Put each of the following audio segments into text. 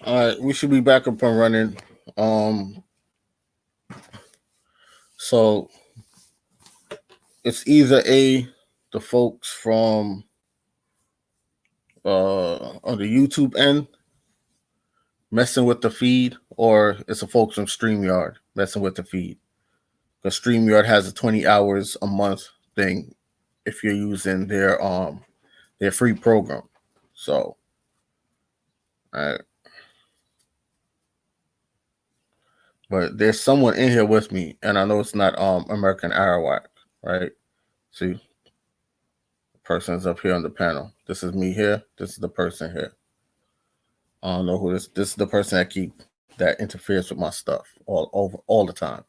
All right, we should be back up and running. Um, so it's either the folks from on the YouTube end messing with the feed, or it's the folks from StreamYard messing with the feed. Because StreamYard has a 20 hours a month thing if you're using their free program. So, uh, but there's someone in here with me, and I know it's not American Arawak, right? See, the person's up here on the panel. This is me here. This is the person here. I don't know who this. This is the person that interferes with my stuff all the time.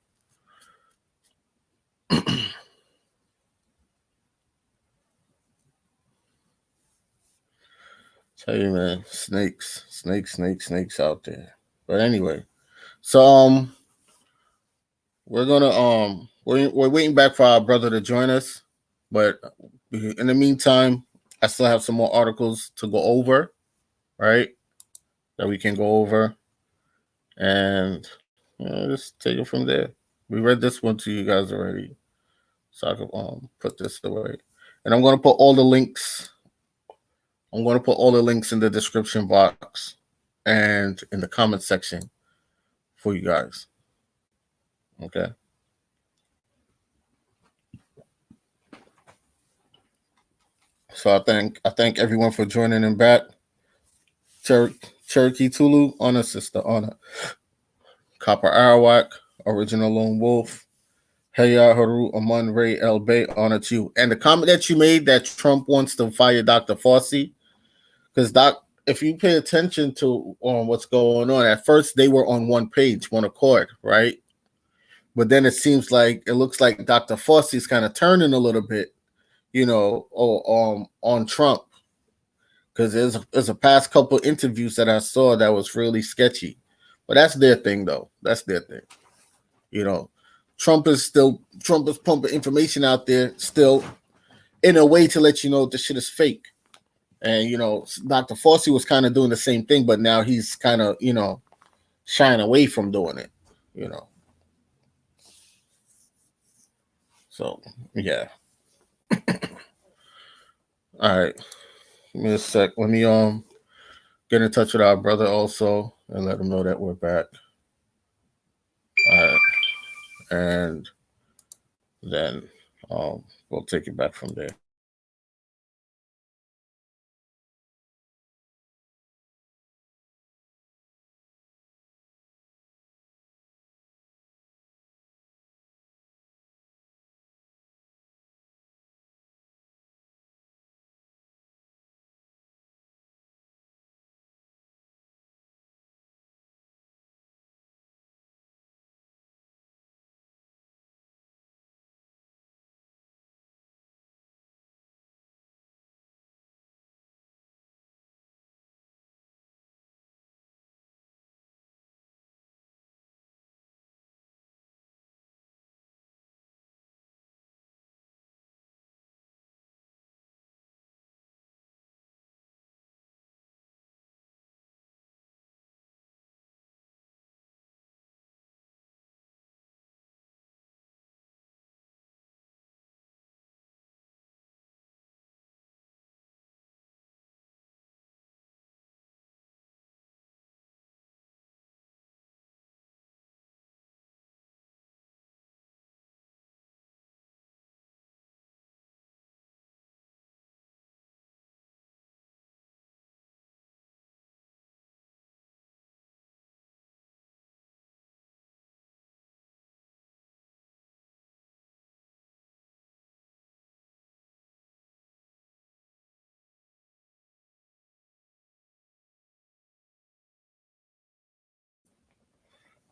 Tell you, man, snakes out there. But anyway, so we're waiting back for our brother to join us, but in the meantime, I still have some more articles to go over, right? That we can go over, and just take it from there. We read this one to you guys already, so I can put this away, and I'm gonna put all the links. I'm gonna put all the links in the description box and in the comment section for you guys. Okay. So I thank everyone for joining in back. Cher- Cherokee Tulu, honor sister, honor. Copper Arawak, original lone wolf. Heya Haru Aman Ray El Bay, honor to you. And the comment that you made that Trump wants to fire Dr. Fauci, because if you pay attention to what's going on, at first they were on one page, one accord, right? But then it looks like Dr. Fauci's kind of turning a little bit, on Trump, because there's a past couple interviews that I saw that was really sketchy. But that's their thing, though. That's their thing. You know, Trump is pumping information out there still in a way to let you know this shit is fake. And Dr. Fauci was kind of doing the same thing, but now he's kind of shying away from doing it. You know, so yeah. All right, give me a sec. Let me get in touch with our brother also and let him know that we're back. All right, and then we'll take it back from there.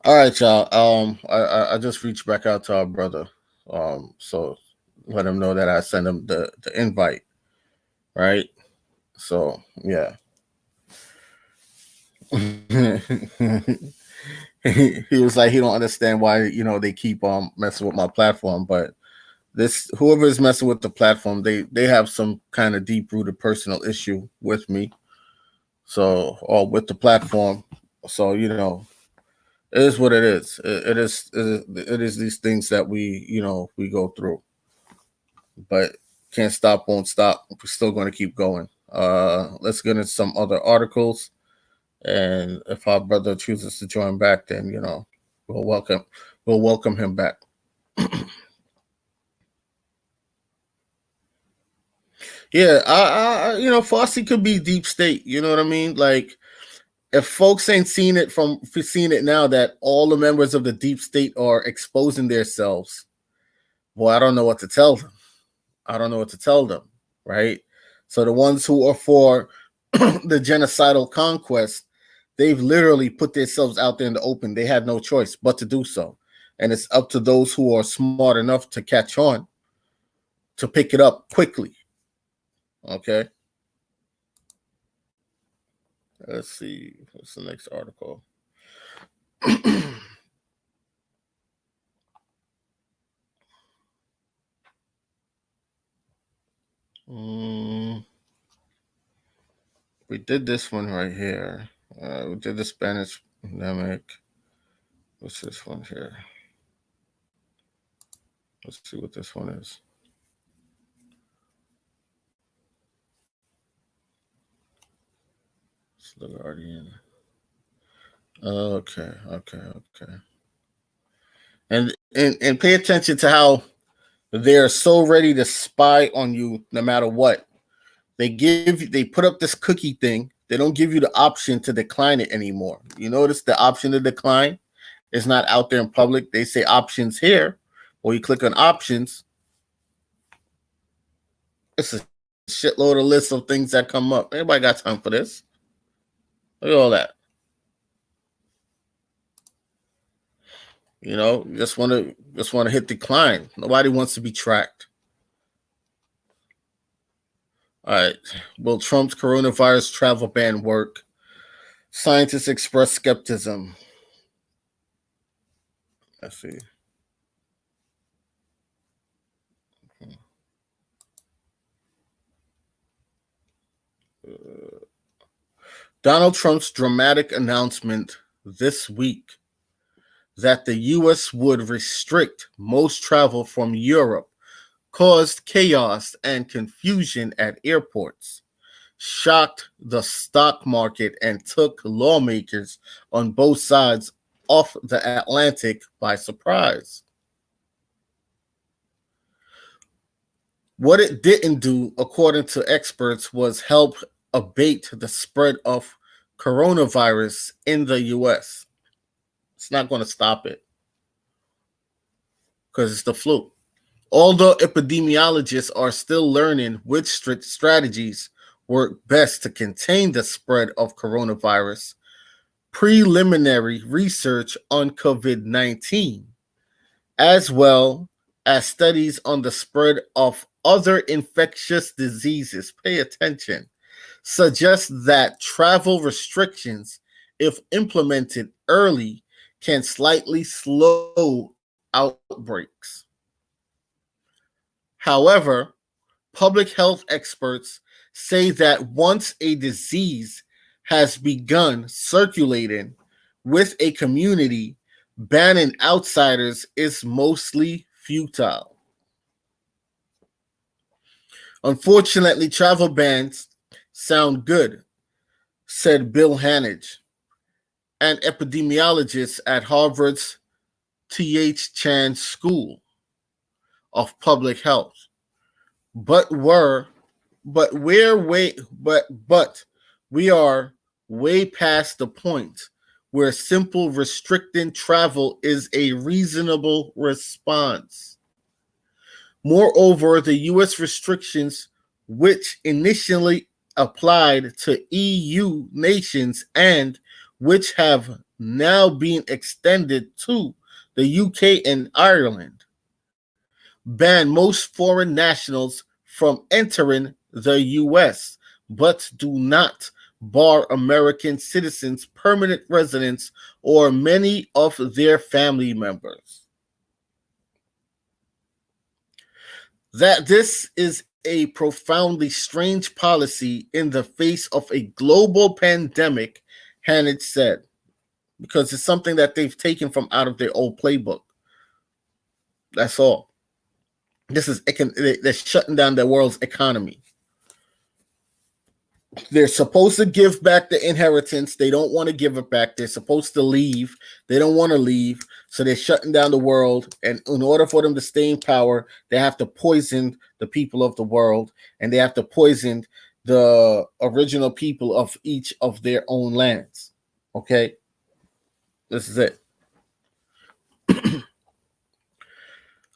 All right, y'all. I just reached back out to our brother. So let him know that I sent him the invite. Right. So yeah. He was like he don't understand why they keep messing with my platform, but this whoever is messing with the platform, they have some kind of deep rooted personal issue with me, so or with the platform. So it is what it is. It is these things that we go through, but can't stop, won't stop. We're still going to keep going. Let's get into some other articles, and if our brother chooses to join back, then we'll welcome we'll welcome him back. Yeah, Fossey could be deep state. You know what I mean? Like, if folks ain't seen it now that all the members of the deep state are exposing themselves, well, I don't know what to tell them. I don't know what to tell them, right? So the ones who are for the genocidal conquest, they've literally put themselves out there in the open. They had no choice but to do so. And it's up to those who are smart enough to catch on to pick it up quickly. Okay. Let's see. What's the next article? We did this one right here. We did the Spanish pandemic. What's this one here? Let's see what this one is. It's the Guardian. Okay. And pay attention to how they're so ready to spy on you no matter what. They put up this cookie thing. They don't give you the option to decline it anymore. You notice the option to decline is not out there in public. They say options here, or you click on options. It's a shitload of lists of things that come up. Anybody got time for this? Look at all that. Just want to hit decline. Nobody wants to be tracked. All right. Will Trump's coronavirus travel ban work? Scientists express skepticism. Let's see. Donald Trump's dramatic announcement this week that the U.S. would restrict most travel from Europe caused chaos and confusion at airports, shocked the stock market, and took lawmakers on both sides of the Atlantic by surprise. What it didn't do, according to experts, was help abate the spread of coronavirus in the U.S. It's not going to stop it because it's the flu. Although epidemiologists are still learning which strategies work best to contain the spread of coronavirus, preliminary research on COVID-19, as well as studies on the spread of other infectious diseases, pay attention, suggest that travel restrictions, if implemented early, can slightly slow outbreaks. However, public health experts say that once a disease has begun circulating with a community, banning outsiders is mostly futile. Unfortunately, travel bans sound good, said Bill Hanage, an epidemiologist at Harvard's T.H. Chan School of Public Health. But we are way past the point where simple restricting travel is a reasonable response. Moreover, the U.S. restrictions, which initially applied to EU nations and which have now been extended to the UK and Ireland, ban most foreign nationals from entering the U.S., but do not bar American citizens, permanent residents, or many of their family members. That this is a profoundly strange policy in the face of a global pandemic, Hanage said. because it's something that they've taken from out of their old playbook. That's all. They're shutting down the world's economy. They're supposed to give back the inheritance. They don't want to give it back. They're supposed to leave. They don't want to leave. So they're shutting down the world. And in order for them to stay in power, they have to poison the people of the world. And they have to poison the original people of each of their own lands. Okay? This is it.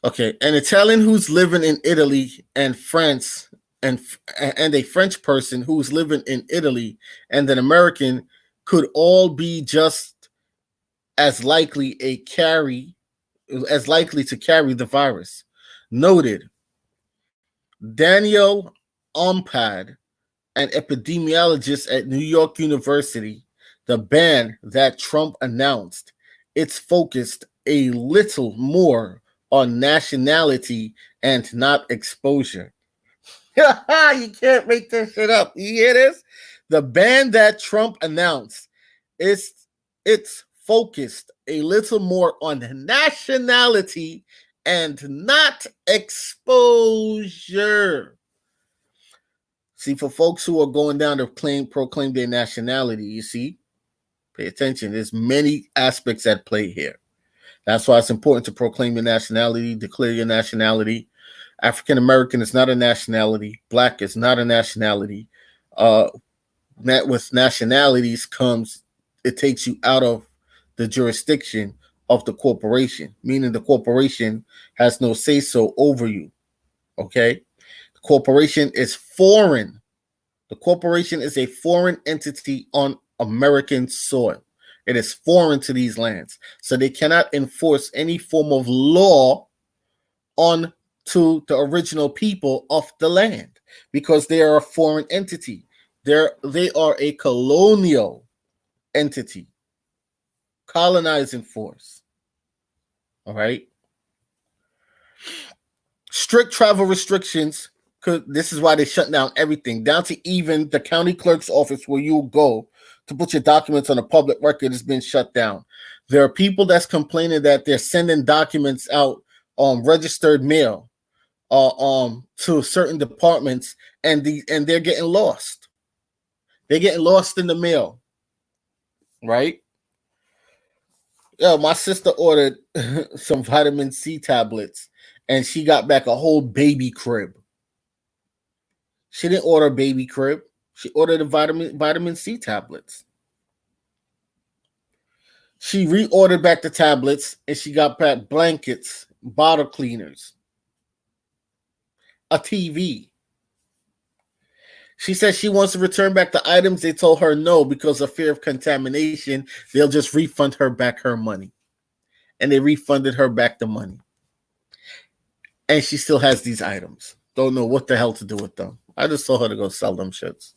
Okay. An Italian who's living in Italy and France and a French person who's living in Italy and an American could all be just as likely to carry the virus. Noted Daniel Ompad, an epidemiologist at New York University. The ban that Trump announced, it's focused a little more on nationality and not exposure. You can't make this shit up. You hear this? The ban that Trump announced, it's focused a little more on nationality and not exposure. See, for folks who are going down to proclaim their nationality, you see, pay attention. There's many aspects at play here. That's why it's important to proclaim your nationality, declare your nationality. African American is not a nationality. Black is not a nationality. With nationalities comes, it takes you out of the jurisdiction of the corporation, meaning the corporation has no say-so over you. Okay? The corporation is foreign. The corporation is a foreign entity on American soil. It is foreign to these lands. So they cannot enforce any form of law on to the original people of the land because they are a foreign entity. They are a colonial entity, colonizing force. All right. Strict travel restrictions. This is why they shut down everything, down to even the county clerk's office where you go to put your documents on a public record has been shut down. There are people that's complaining that they're sending documents out on registered mail to certain departments, and they're getting lost. They're getting lost in the mail, right? Yeah, my sister ordered some vitamin C tablets, and she got back a whole baby crib. She didn't order a baby crib. She ordered the vitamin C tablets. She reordered back the tablets, and she got back blankets, bottle cleaners, a TV. She says she wants to return back the items. They told her no because of fear of contamination. They'll just refund her back her money. And they refunded her back the money. And she still has these items. Don't know what the hell to do with them. I just told her to go sell them shits.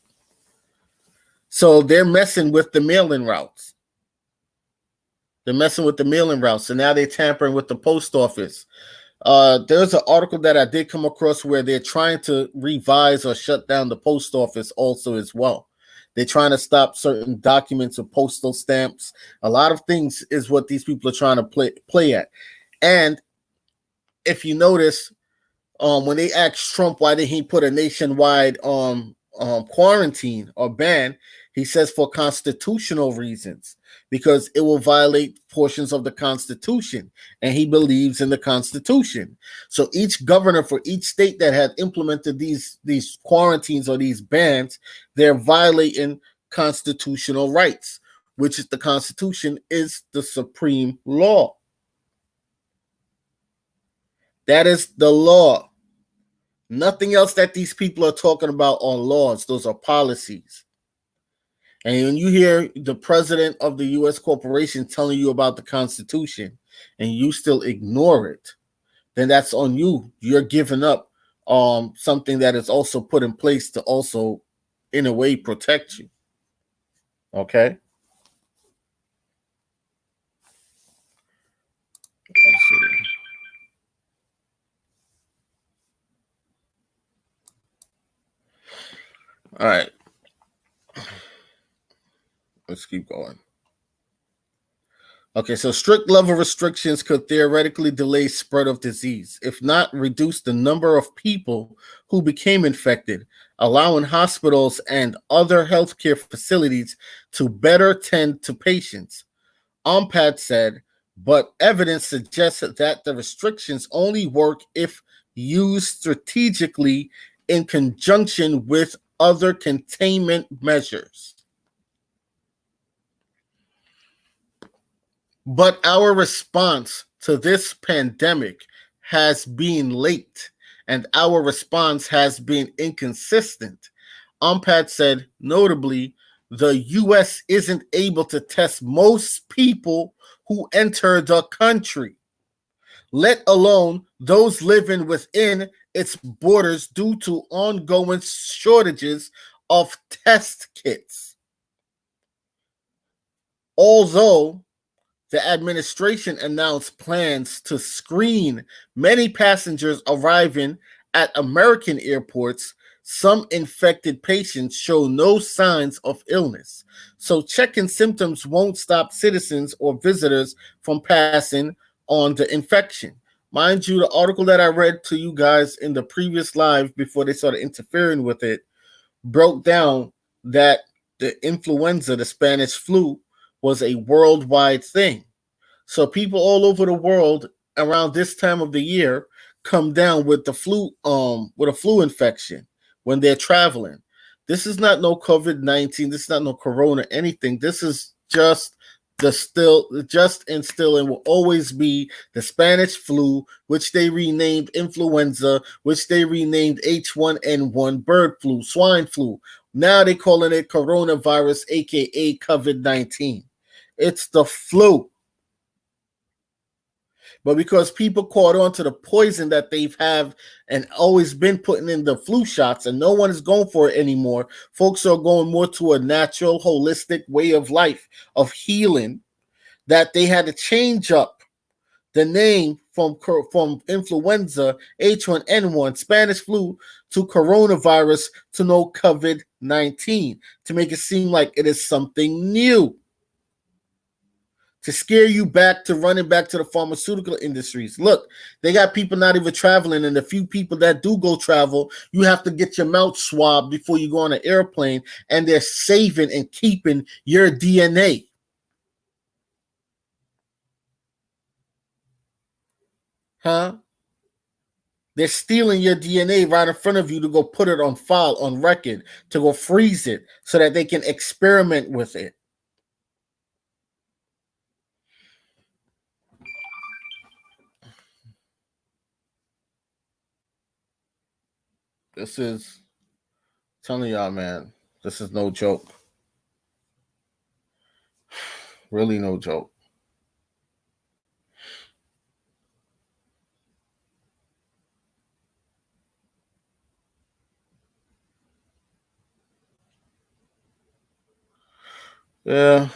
So they're messing with the mail-in routes. They're messing with the mail-in routes. So now they're tampering with the post office. There's an article that I did come across where they're trying to revise or shut down the post office also as well. They're trying to stop certain documents or postal stamps. A lot of things is what these people are trying to play at. And if you notice, when they asked Trump why did he put a nationwide quarantine or ban, he says for constitutional reasons, because it will violate portions of the Constitution, and he believes in the Constitution. So each governor for each state that had implemented these quarantines or these bans, they're violating constitutional rights, which is the Constitution is the supreme law. That is the law. Nothing else that these people are talking about are laws. Those are policies. And when you hear the president of the U.S. corporation telling you about the Constitution and you still ignore it, then that's on you. You're giving up something that is also put in place to also, in a way, protect you. Okay? Let's see. All right. Let's keep going. Okay, so strict level restrictions could theoretically delay spread of disease, if not reduce the number of people who became infected, allowing hospitals and other healthcare facilities to better tend to patients. Ompad said, but evidence suggests that the restrictions only work if used strategically in conjunction with other containment measures. But our response to this pandemic has been late, and our response has been inconsistent. Ompad said, notably, the U.S. isn't able to test most people who enter the country, let alone those living within its borders due to ongoing shortages of test kits. Although the administration announced plans to screen many passengers arriving at American airports, some infected patients show no signs of illness. So checking symptoms won't stop citizens or visitors from passing on the infection. Mind you, the article that I read to you guys in the previous live before they started interfering with it broke down that the influenza, the Spanish flu, was a worldwide thing. So people all over the world around this time of the year come down with the flu, with a flu infection when they're traveling. This is not no COVID-19. This is not no corona anything. This is just and still and will always be the Spanish flu, which they renamed influenza, which they renamed H1N1 bird flu, swine flu. Now they're calling it coronavirus, aka COVID-19. It's the flu. But because people caught on to the poison that they've have and always been putting in the flu shots, and no one is going for it anymore, folks are going more to a natural, holistic way of life, of healing, that they had to change up the name from influenza, H1N1, Spanish flu, to coronavirus, to no COVID-19, to make it seem like it is something new, to scare you back to running back to the pharmaceutical industries. Look, they got people not even traveling, and the few people that do go travel, you have to get your mouth swabbed before you go on an airplane, and they're saving and keeping your DNA. Huh? They're stealing your DNA right in front of you to go put it on file, on record, to go freeze it so that they can experiment with it. This is telling y'all, man, this is no joke. Really no joke. Yeah.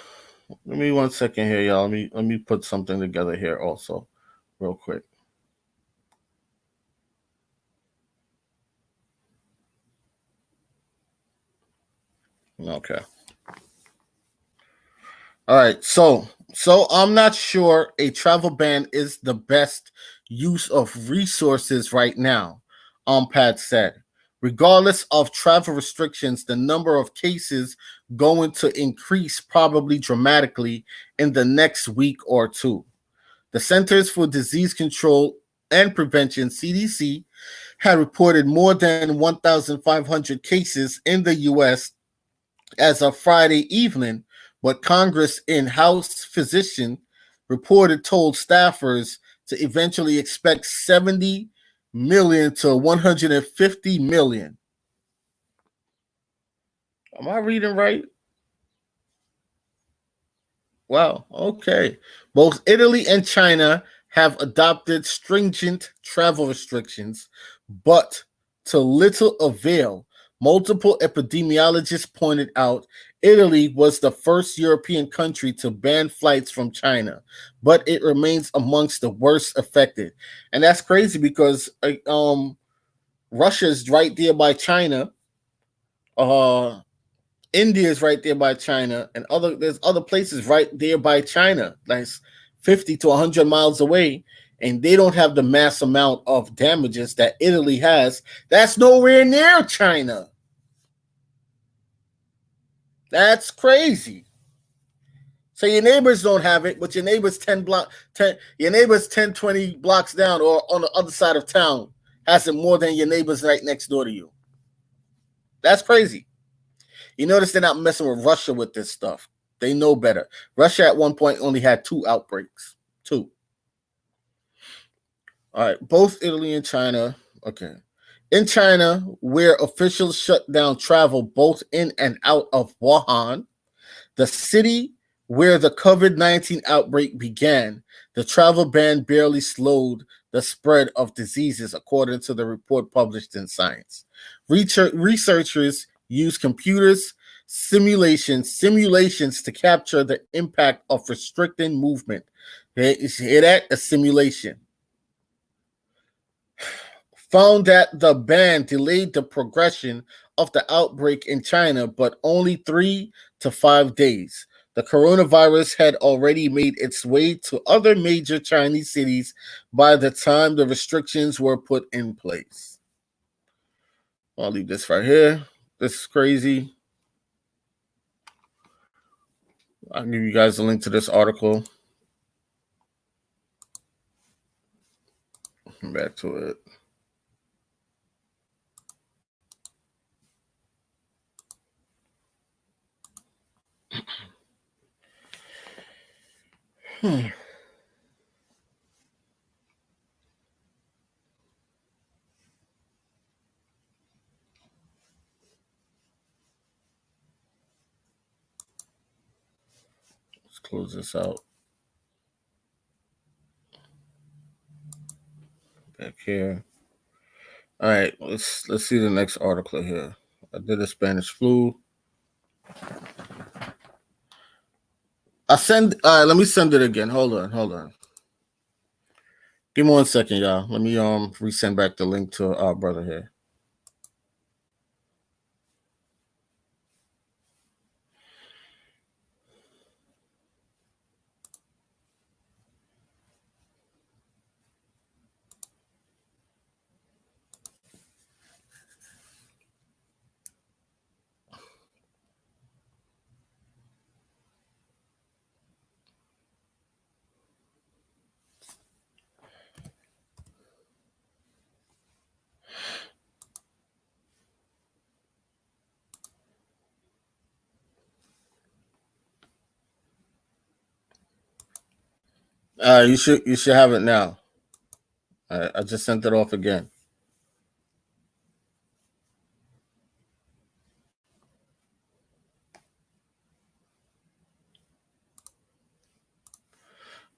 Let me 1 second here, y'all. Let me put something together here also, real quick. Okay. All right. So I'm not sure a travel ban is the best use of resources right now. Pat said. Regardless of travel restrictions, the number of cases going to increase probably dramatically in the next week or two. The Centers for Disease Control and Prevention, CDC, had reported more than 1,500 cases in the U.S. as of Friday evening, but Congress in-house physician reported told staffers to eventually expect 70 million to 150 million. Am I reading right? Wow, okay. Both Italy and China have adopted stringent travel restrictions, but to little avail. Multiple epidemiologists pointed out Italy was the first European country to ban flights from China, but it remains amongst the worst affected. And that's crazy because Russia's right there by China. Uh, India is right there by China, and there's other places right there by China, like 50 to 100 miles away, and they don't have the mass amount of damages that Italy has. That's nowhere near China. That's crazy. So your neighbors don't have it, but your neighbors 10 20 blocks down or on the other side of town has it more than your neighbors right next door to you. That's crazy. You notice they're not messing with Russia with this stuff. They know better. Russia at one point only had 2 outbreaks. 2. All right. Both Italy and China. Okay. In China, where officials shut down travel both in and out of Wuhan, the city where the COVID-19 outbreak began, the travel ban barely slowed the spread of diseases, according to the report published in Science. Researchers used computers simulations to capture the impact of restricting movement. Hear that? A simulation. Found that the ban delayed the progression of the outbreak in China, but only 3 to 5 days. The coronavirus had already made its way to other major Chinese cities by the time the restrictions were put in place. I'll leave this right here. This is crazy. I'll give you guys a link to this article. Back to it. Let's close this out. Back here. All right, let's see the next article here. I did a Spanish flu. Let me send it again. Hold on. Give me 1 second, y'all. Let me resend back the link to our brother here. You should have it now. I just sent it off again.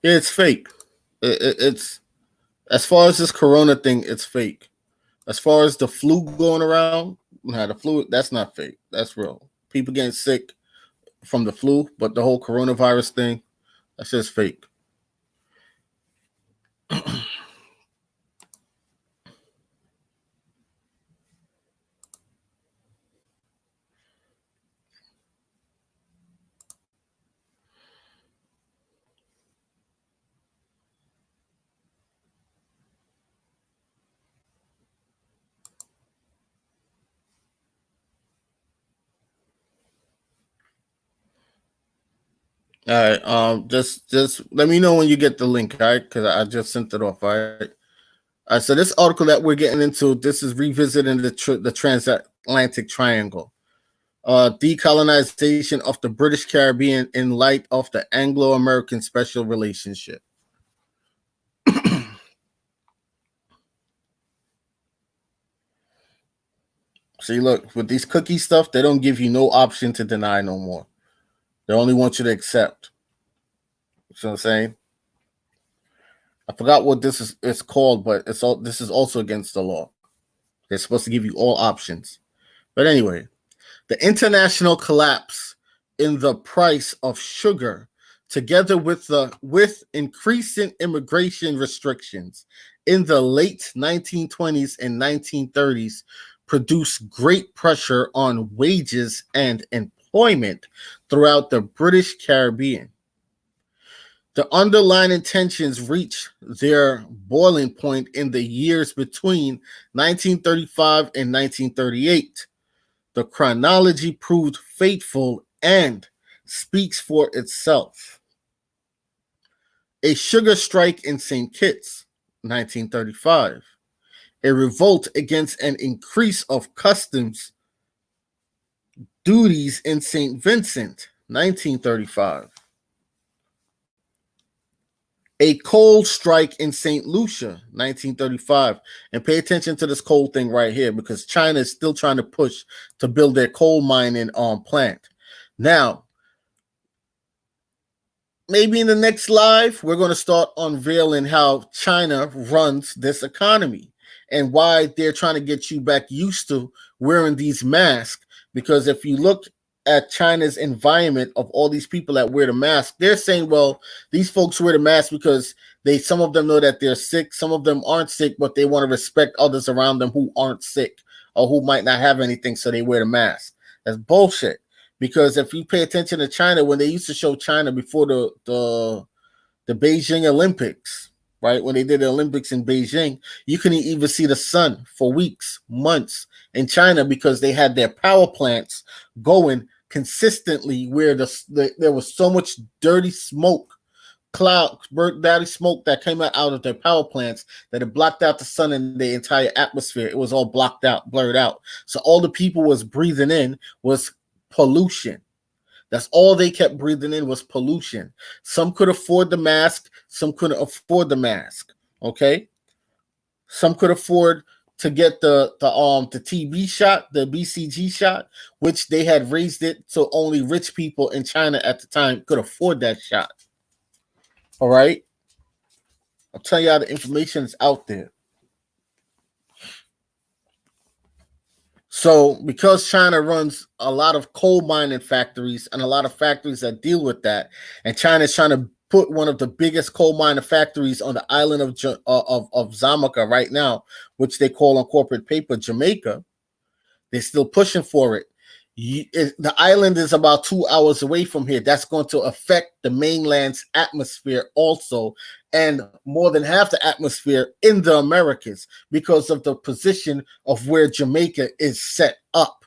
Yeah, it's fake. It's as far as this corona thing, it's fake. As far as the flu going around, the flu, that's not fake. That's real. People getting sick from the flu, but the whole coronavirus thing, that's just fake. All right. Just let me know when you get the link, all right? Because I just sent it off. All right. All right. So this article that we're getting into, this is revisiting the transatlantic triangle, decolonization of the British Caribbean in light of the Anglo-American special relationship. See, look, with these cookie stuff, they don't give you no option to deny no more. They only want you to accept. You know what I'm saying? I forgot what this is it's called, but this is also against the law. They're supposed to give you all options. But anyway, the international collapse in the price of sugar, together with increasing immigration restrictions in the late 1920s and 1930s, produced great pressure on wages and employment throughout the British Caribbean. The underlying tensions reached their boiling point in the years between 1935 and 1938. The chronology proved faithful and speaks for itself. A sugar strike in St. Kitts, 1935. A revolt against an increase of customs duties in St. Vincent, 1935. A coal strike in St. Lucia, 1935. And pay attention to this coal thing right here because China is still trying to push to build their coal mining plant. Now, maybe in the next live, we're going to start unveiling how China runs this economy and why they're trying to get you back used to wearing these masks. Because if you look at China's environment of all these people that wear the mask, they're saying, well, these folks wear the mask because some of them know that they're sick, some of them aren't sick, but they want to respect others around them who aren't sick or who might not have anything, so they wear the mask. That's bullshit. Because if you pay attention to China, when they used to show China before the Beijing Olympics, right? When they did the Olympics in Beijing, you couldn't even see the sun for weeks, months in China because they had their power plants going consistently where there was so much dirty smoke, dirty smoke that came out of their power plants that it blocked out the sun and the entire atmosphere. It was all blocked out, blurred out. So all the people was breathing in was pollution. That's all they kept breathing in was pollution. Some could afford the mask, some couldn't afford the mask. Okay, some could afford to get the TB shot, the BCG shot, which they had raised it so only rich people in China at the time could afford that shot. All right, I'll tell y'all the information is out there. So, because China runs a lot of coal mining factories and a lot of factories that deal with that, and China is trying to put one of the biggest coal mining factories on the island of Jamaica right now, which they call on corporate paper Jamaica, they're still pushing for it. The island is about 2 hours away from here. That's going to affect the mainland's atmosphere also, and more than half the atmosphere in the Americas because of the position of where Jamaica is set up.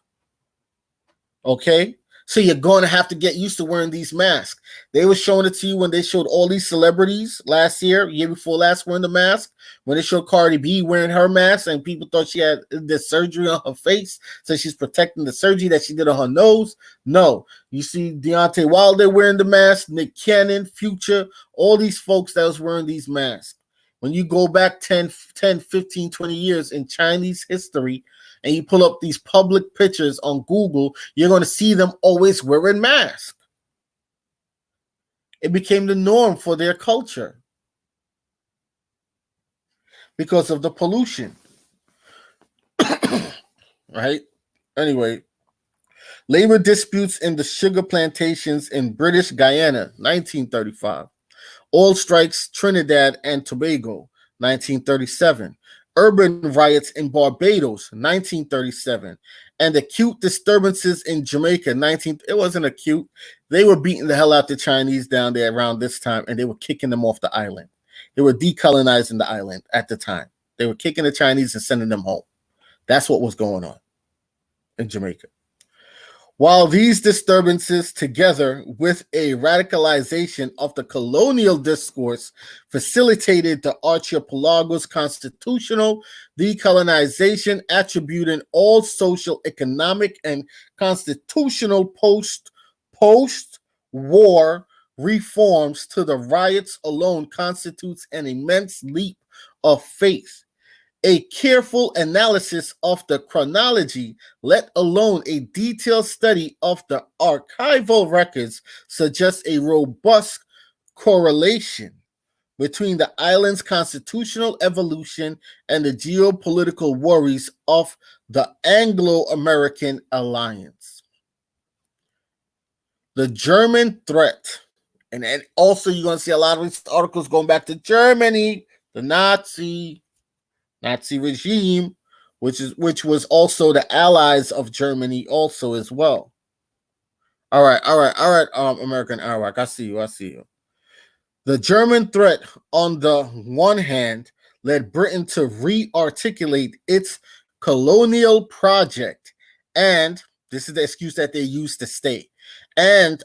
Okay? So you're going to have to get used to wearing these masks. They were showing it to you when they showed all these celebrities last year before last, wearing the mask. When they showed Cardi B wearing her mask and people thought she had the surgery on her face, so she's protecting the surgery that she did on her nose. No. You see Deontay Wilder wearing the mask, Nick Cannon, Future, all these folks that was wearing these masks. When you go back 10, 15, 20 years in Chinese history, and you pull up these public pictures on Google, you're going to see them always wearing masks. It became the norm for their culture because of the pollution. Right? Anyway, labor disputes in the sugar plantations in British Guyana, 1935. Oil strikes Trinidad and Tobago, 1937. Urban riots in Barbados, 1937, and acute disturbances in Jamaica, it wasn't acute. They were beating the hell out the Chinese down there around this time, and they were kicking them off the island. They were decolonizing the island at the time. They were kicking the Chinese and sending them home. That's what was going on in Jamaica. While these disturbances, together with a radicalization of the colonial discourse, facilitated the archipelago's constitutional decolonization, attributing all social, economic, and constitutional post-war reforms to the riots alone constitutes an immense leap of faith. A careful analysis of the chronology, let alone a detailed study of the archival records, suggests a robust correlation between the island's constitutional evolution and the geopolitical worries of the Anglo-American alliance. The German threat, and then also you're going to see a lot of these articles going back to Germany, the Nazi regime, which was also the allies of Germany also as well. American Arawak, I see you. I see you. The German threat, on the one hand, led Britain to re-articulate its colonial project, and this is the excuse that they used to stay. And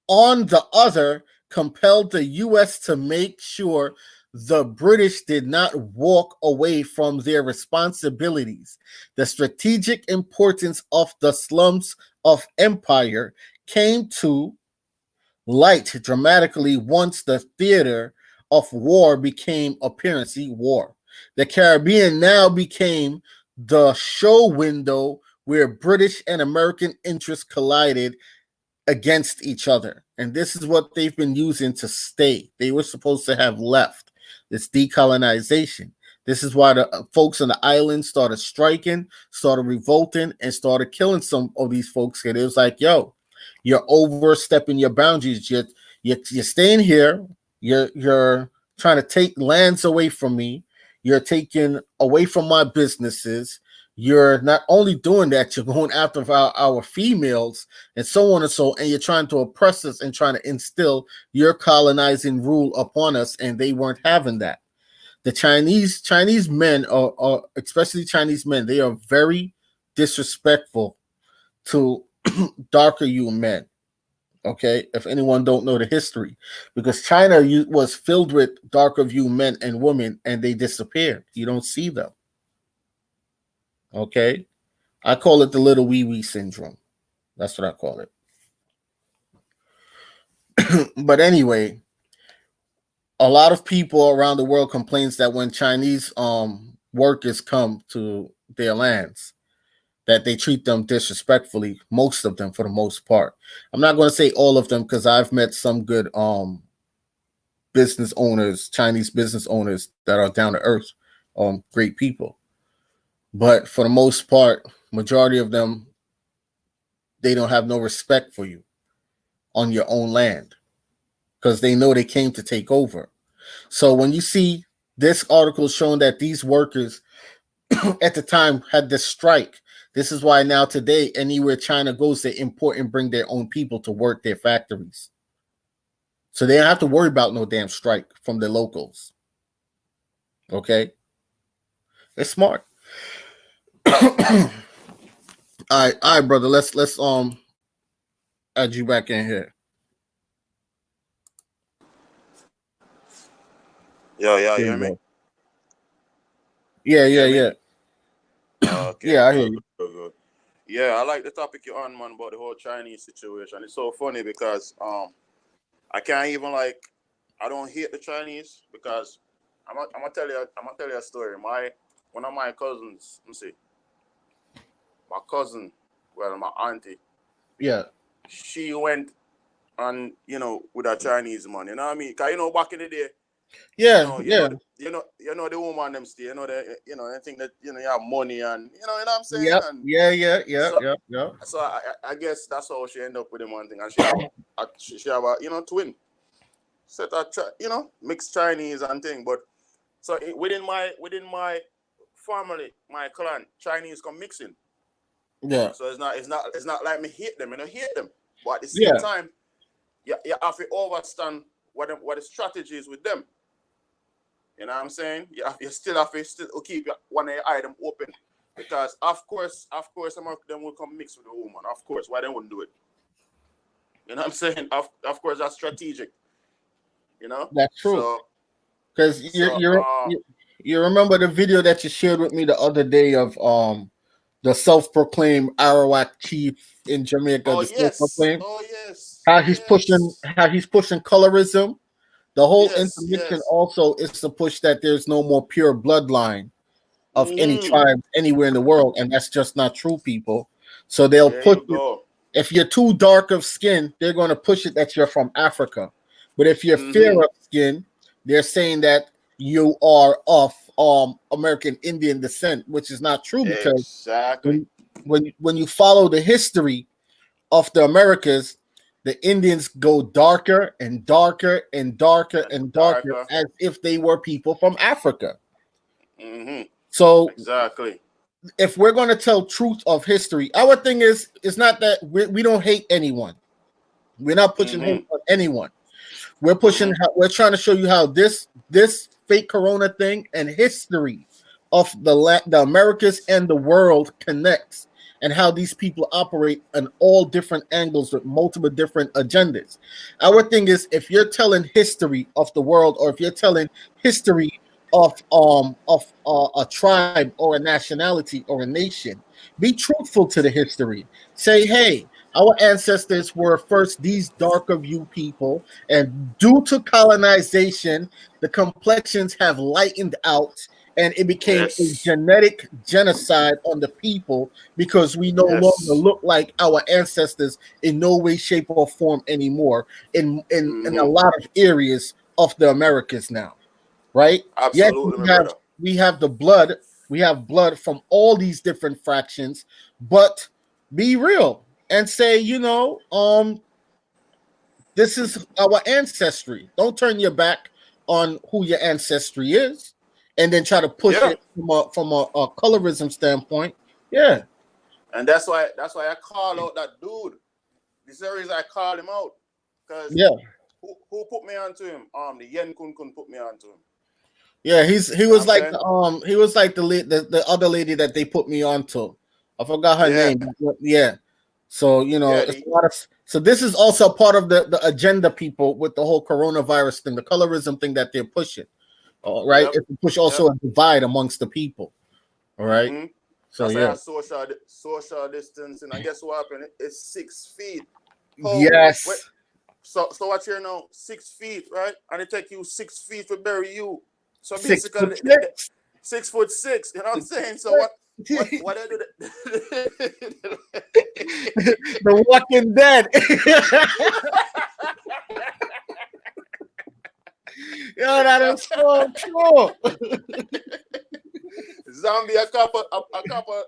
on the other, compelled the US to make sure the British did not walk away from their responsibilities. The strategic importance of the slums of empire came to light dramatically once the theater of war became apparent. See, war. The Caribbean now became the show window where British and American interests collided against each other. And this is what they've been using to stay. They were supposed to have left. This decolonization. This is why the folks on the island started striking, started revolting, and started killing some of these folks. And it was like, yo, you're overstepping your boundaries. You're staying here. You're trying to take lands away from me. You're taking away from my businesses. You're not only doing that, you're going after our females and so on and so, and you're trying to oppress us and trying to instill your colonizing rule upon us, and they weren't having that. The Chinese men are especially Chinese men, they are very disrespectful to darker you men. Okay, if anyone don't know the history, because China was filled with darker view men and women, and they disappeared. You don't see them. Okay, I call it the little wee wee syndrome. That's what I call it. But anyway, a lot of people around the world complains that when Chinese workers come to their lands, that they treat them disrespectfully. Most of them, for the most part. I'm not going to say all of them because I've met some good business owners, Chinese business owners that are down to earth, great people. But for the most part, majority of them, they don't have no respect for you on your own land because they know they came to take over. So when you see this article showing that these workers at the time had this strike, this is why now today, anywhere China goes, they import and bring their own people to work their factories. So they don't have to worry about no damn strike from the locals. Okay? It's smart. All right, brother. Let's add you back in here. Yeah, you There hear you me? go. Yeah, yeah, Hear me? yeah. Okay, Yeah, I hear good, you. good, good. Yeah, I like the topic you're on, man, about the whole Chinese situation. It's so funny because I can't even like I don't hate the Chinese because I'm gonna tell you a story. My one of my cousins, let me see, my cousin, well, my auntie, Yeah. she went on, with a Chinese man. You know what I mean? Cause back in the day, Yeah, yeah. the woman them stay. They think that you have money and you know what I'm saying. Yep. And Yeah, yeah, yeah, so yeah, yeah. so I guess that's how she ended up with him one thing. And she have a twin set of mixed Chinese and thing. But so within my family, my clan, Chinese come mixing. Yeah. So it's not like me hate them. I don't hate them. But at the same Yeah. time, you have to understand what the strategy is with them. You know what I'm saying? You still have to still keep one eye them open. Because some of them will come mix with the woman. Of course, why they wouldn't do it? You know what I'm saying? Of course, that's strategic. You know. That's true. So Because so you remember the video that you shared with me the other day of the self-proclaimed Arawak chief in Jamaica, oh the yes, self-proclaimed, oh yes, how yes, he's pushing colorism. The whole yes, intermission yes. also is to push that there's no more pure bloodline of any Mm-hmm. tribe anywhere in the world, and that's just not true, people. So they'll There push you it. go. If you're too dark of skin, they're going to push it that you're from Africa. But if you're fair Mm-hmm. of skin, they're saying that you are of American Indian descent, which is not true because Exactly. when you follow the history of the Americas, the Indians go darker and darker and darker And and darker darker. as if they were people from Africa. Mm-hmm. So Exactly. if we're going to tell truth of history, our thing is, it's not that we don't hate anyone. We're not pushing Mm-hmm. hate on anyone. We're pushing. Mm-hmm. We're trying to show you how this fake Corona thing and history of the Americas and the world connects, and how these people operate on all different angles with multiple different agendas. Our thing is, if you're telling history of the world, or if you're telling history of a tribe or a nationality or a nation, be truthful to the history. Say, hey, our ancestors were first these darker view people, and due to colonization, the complexions have lightened out, and it became a Yes. genetic genocide on the people because we no longer Yes. look like our ancestors in no way, shape, or form anymore in a Mm-hmm. lot of areas of the Americas now, right? Yes, Absolutely, my brother. we have the blood, we have blood from all these different fractions, but be real and say, this is our ancestry. Don't turn your back on who your ancestry is, and then try to push Yeah. it from a colorism standpoint. Yeah, And that's why I call out that dude. This is the reason I call him out. Because yeah, who put me onto him? The Yen Kun Kun put me onto him. yeah. He You know what was I'm like saying? he was like the other lady that they put me on to. I forgot her Yeah. name. Yeah. So Yeah. it's a lot of. So this is also part of the agenda, people, with the whole coronavirus thing, the colorism thing that they're pushing. All right, Yep. it's to push Yep. also a divide amongst the people. All right. Mm-hmm. So That's why I yeah. have social distancing. And guess what happened? It's 6 feet. Oh, wait. Yes. So what's here now? 6 feet, right? And it take you 6 feet to bury you. So Six basically, foot six. 6'6". You know what I'm saying? So what I do? The Walking Dead. Yo, that is so true. Zombie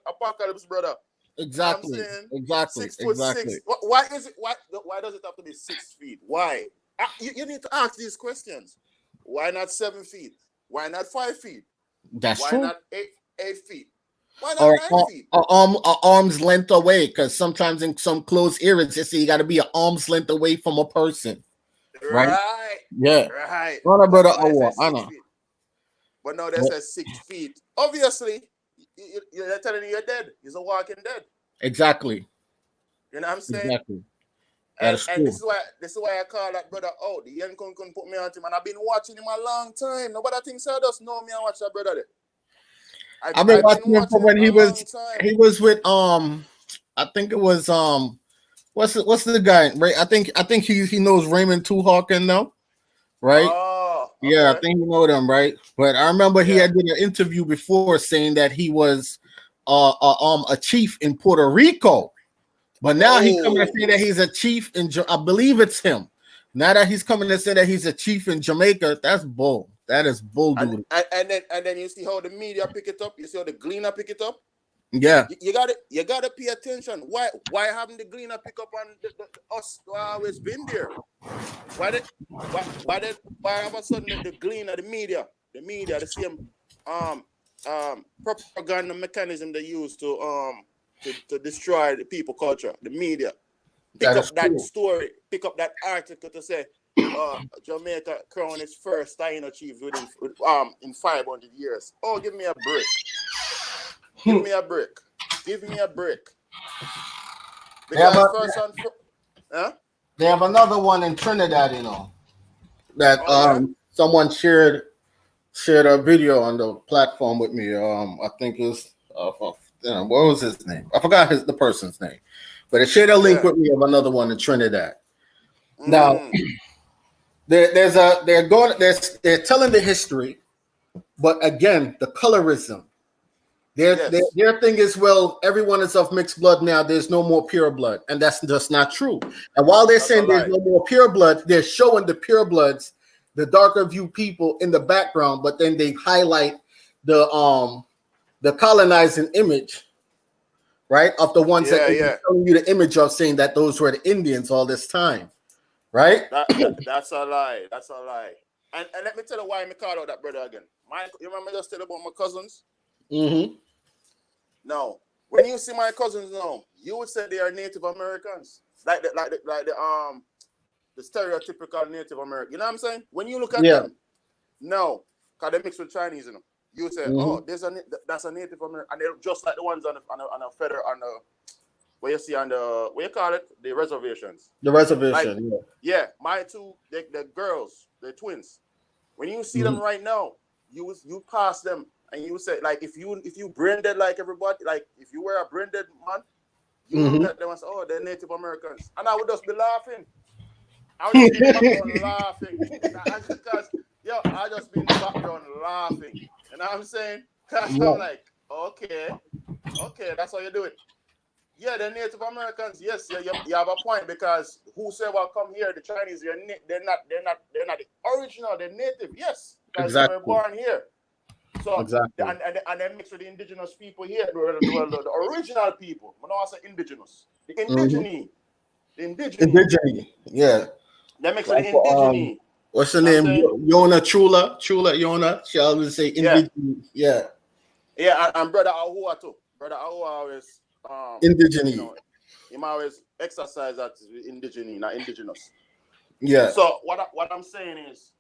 apocalypse, brother. You know what I'm Exactly. saying? Exactly. 6'6". Exactly. Why is it? Why does it have to be 6 feet? Why? You need to ask these questions. Why not 7 feet? Why not 5 feet? That's Why true. not 8 feet? Why not Or 9 feet? a arm's length away, because sometimes in some closed areas, they say you got to be an arm's length away from a person, right? Right, Yeah. right. Honor, But brother. now they say Oh, six Anna. feet. But now they say 6 feet. Obviously, you're telling you you're dead. You're a walking dead. Exactly. You know what I'm saying? Exactly. That And is and true. this is why I call that brother out. The young couldn't put me on him, and I've been watching him a long time. Nobody thinks I just know me and watch that brother there. I've been I've been watching him from watching him when a long time. he was with I think it was what's the guy, right? I think he knows Raymond Tuhawken now, right? Oh, Yeah, I okay. think you know them, right? But I remember he Yeah. had did an interview before saying that he was a chief in Puerto Rico. But now he coming to Oh. say that he's a chief in I believe it's him. Now that he's coming to say that he's a chief in Jamaica, that's bull. That is bull, And, dude. and and then you see how the media pick it up. You see how the Gleaner pick it up. Yeah, You gotta pay attention. Why haven't the Gleaner pick up on us who always been there? Why did why all of a sudden the Gleaner, the same um propaganda mechanism they use to destroy the people culture, the media pick that is up that true. story, pick up that article to say Jamaica crown its first Taino chief in 500 years. Oh, give me a break. Give me a break. Give me a break. They have, Because first and huh? they have another one in Trinidad, that Oh yeah? someone shared a video on the platform with me. I think it's what was his name? I forgot the person's name, but it shared a link Yeah. with me of another one in Trinidad. Now Mm. they're telling the history, but again the colorism. Yes. Their thing is, well, everyone is of mixed blood now. There's no more pure blood, and that's just not true. And while they're That's a saying there's lie. no more pure blood, they're showing the pure bloods, the darker view people in the background, but then they highlight the colonizing image, right, of the ones that Yeah, they were yeah. showing you the image of, saying that those were the Indians all this time, right? That's a lie. That's a lie. And let me tell you why I call out that brother again. You remember I just tell about my cousins? Mm-hmm. Now, when you see my cousins now, you would say they are Native Americans, like the stereotypical Native American. You know what I'm saying? When you look at them, no, because they mix with Chinese, you know. You say, oh, that's a Native American, and they're just like the ones on a federal on the where you see on the what you call it, the reservations. The reservation, like, yeah. My two, the girls, the twins. When you see them right now, you pass them and you say, like, if you brain dead like everybody, like if you were a brain dead man, you look at them and say, oh, they're Native Americans, and I would just be laughing. I would just be in the background laughing because I just be in the background laughing. You know what I'm saying? Because I'm like, okay, that's how you do it. Yeah, the Native Americans. Yes, you have a point, because whosoever come here, the Chinese, they're not the original. They're native. Yes, because they were born here. So and they mix with the indigenous people here, the original people. I don't want to say indigenous. The indigenous. The indigenous. Yeah. They mix with the indigenous. What's the name? Yona Chula, Yona. She always say indigenous. Yeah. Yeah, and brother Ahua too. Brother Ahua is indigenous. You know, he always exercise that indigenous, not indigenous. Yeah. So what I'm saying is,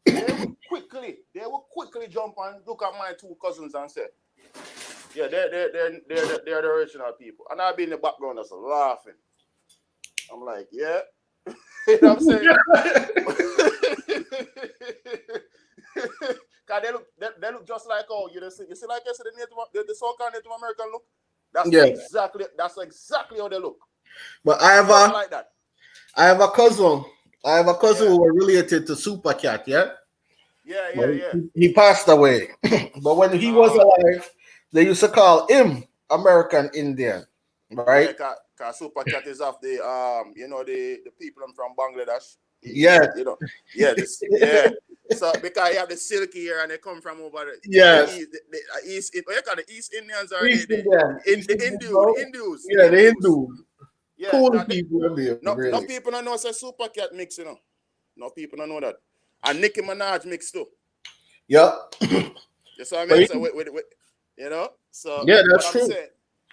they will quickly jump and look at my two cousins and say, yeah, they're the original people, and I'll be in the background just laughing. I'm like, yeah, you know what I'm saying? Cause they look just like you see like I said, the so-called Native American look. That's exactly how they look. But I have a cousin. Who were related to Super Cat. Yeah. He passed away, but when he was alive, they used to call him American Indian, right? Yeah, cause Super Cat is of the the people from Bangladesh. So because you have the silky hair and they come from over the East, what you call the East Indians or the Hindus? Yeah, the Hindus. Yeah, cool people. No people don't know say Super Cat mix, you know. No people don't know that. And Nicki Minaj mix too. Yep. That's what I mean. So with you know. So yeah, that's true.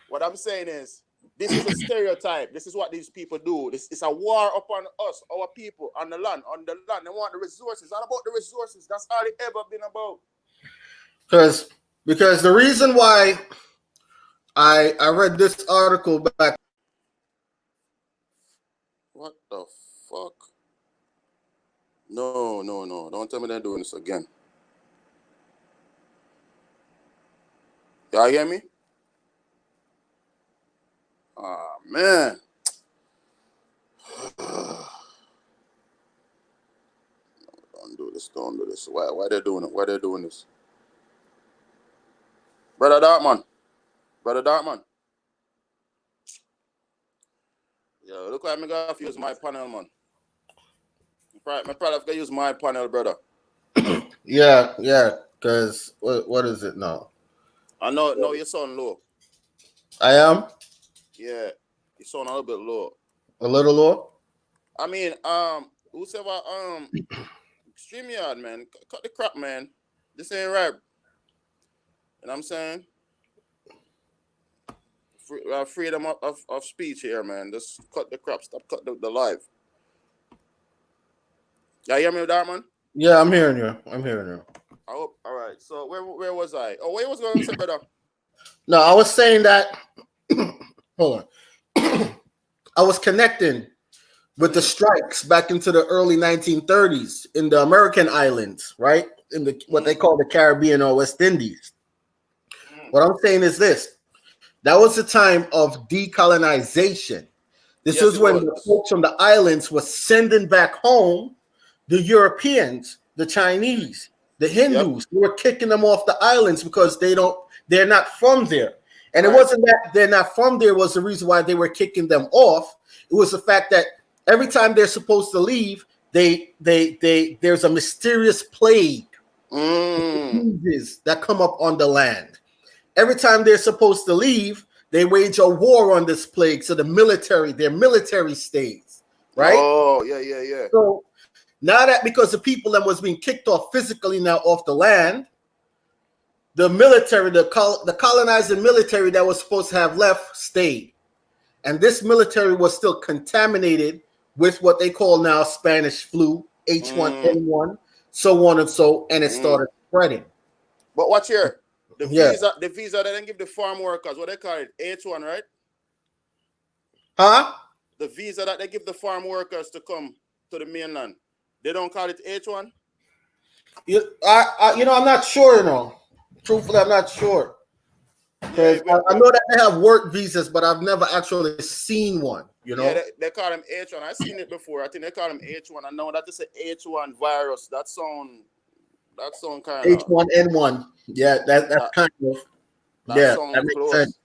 What I'm saying is, this is a stereotype. This is what these people do. This is a war upon us, our people, on the land. They want the resources. All about the resources. That's all it ever been about. Because the reason why I read this article back. What the fuck? No. Don't tell me they're doing this again. Y'all hear me? Ah, man. Don't do this. Why they doing it? Why they doing this? Brother Dartman. Yo, look like I'm gonna use my panel, man. My product gonna use my panel, brother. Yeah, because what is it now? I know you sound low. I am? Yeah, you sound a little bit low. A little low? I mean, whosoever StreamYard, man, cut the crap, man. This ain't right. You know what I'm saying? Freedom of speech here, man. Just cut the crap. Stop cut the live. Y'all hear me with that, man? Yeah, I'm hearing you. I hope. All right. So where was I? Oh, where was going to say, brother? No, I was saying that. Hold on. I was connecting with the strikes back into the early 1930s in the American islands, right? In the what they call the Caribbean or West Indies. What I'm saying is this. That was the time of decolonization. This is when the folks from the islands were sending back home the Europeans, the Chinese, the Hindus. They were kicking them off the islands because they're not from there. And it wasn't that they're not from there was the reason why they were kicking them off. It was the fact that every time they're supposed to leave, there's a mysterious plague that come up on the land. Every time they're supposed to leave, they wage a war on this plague. So their military stays, right? Oh, yeah. So now that because the people that was being kicked off physically now off the land, the military, the colonizing military that was supposed to have left stayed, and this military was still contaminated with what they call now Spanish flu, H1N1, so on and so, and it started spreading. But watch here, Yeah. the visa that they give the farm workers, what they call it, H1, right? Huh? The visa that they give the farm workers to come to the mainland, they don't call it H1. I'm not sure. Truthfully, I'm not sure. Yeah, Because I know that they have work visas, butVe never actually seen one. Yeah, they call them H1. I've seen it before. I think they call them H1. I know that is an H1 virus. That sound kind of H1N1. Yeah, that's kind of that that makes close. sense.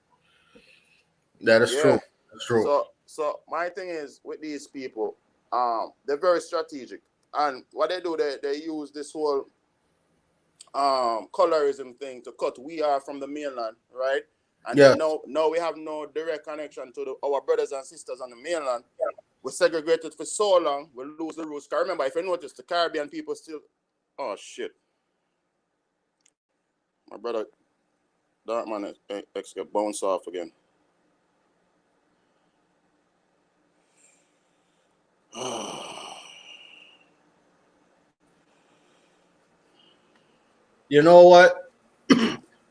That is true. That's true. So my thing is with these people, they're very strategic, and what they do, they use this whole colorism thing to cut we are from the mainland, right? And then now we have no direct connection to our brothers and sisters on the mainland. We're segregated for so long, we lose the roots. Because remember, if you notice, the Caribbean people still, oh shit, my brother Darkman X get bounced off again. You know what?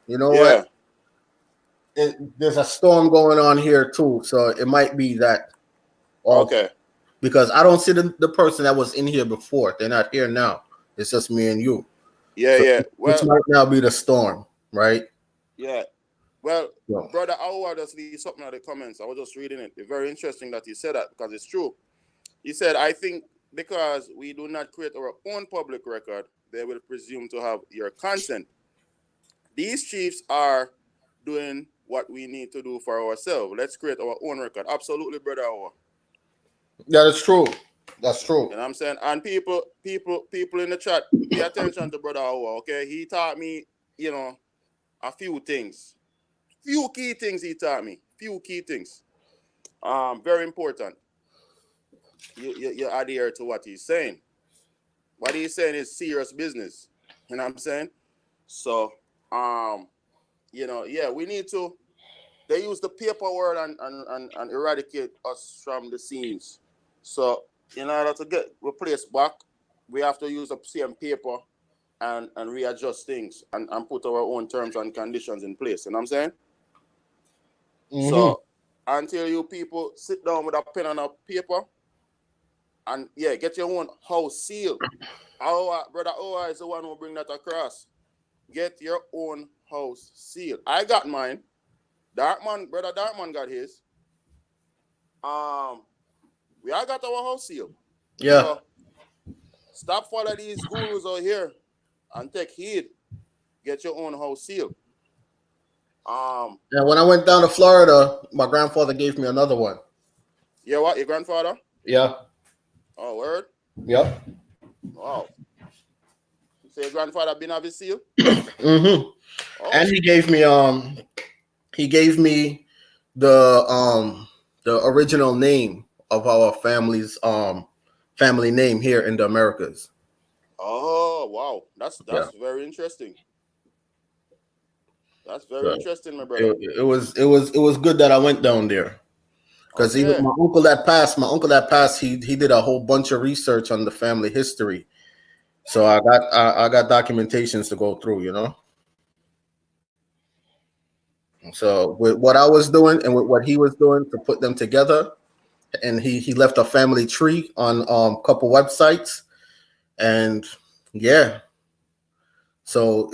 What? There's a storm going on here too, so it might be that. Okay. Because I don't see the person that was in here before. They're not here now. It's just me and you. Yeah. Well, which might now be the storm, right? Yeah. Well, brother Howard just leave something in the comments. I was just reading it. It's very interesting that he said that because it's true. He said, I think because we do not create our own public record, they will presume to have your consent. These chiefs are doing what we need to do for ourselves. Let's create our own record. Absolutely, brother Howard. That is true. That's true. You know what I'm saying? And people in the chat, pay attention to brother Howard, okay? He taught me, a few things. Few key things he taught me. Few key things. Very important. You adhere to what he's saying. What he's saying is serious business. You know what I'm saying? So, we need to. They use the paper word and eradicate us from the scenes. So, in order to get replaced back, we have to use the same paper and readjust things and put our own terms and conditions in place. You know what I'm saying? Mm-hmm. So, until you people sit down with a pen and a paper and, get your own house sealed. Brother Owa is the one who bring that across. Get your own house sealed. I got mine. Brother Darkman got his. We all got our house sealed. Yeah. So, stop following these gurus out here and take heed. Get your own house sealed. And when I went down to Florida, my grandfather gave me another one. Yeah, what? Your grandfather? Yeah. Oh, word? Yep. Wow. So your grandfather been have his seal? Mm-hmm. Oh. And he gave me the original name of our family's family name here in the Americas. Oh, wow. That's very interesting. That's very interesting, my brother. It was good that I went down there. Because even my uncle that passed, he did a whole bunch of research on the family history. So I got documentations to go through, So with what I was doing and with what he was doing to put them together, and he left a family tree on a couple websites, and so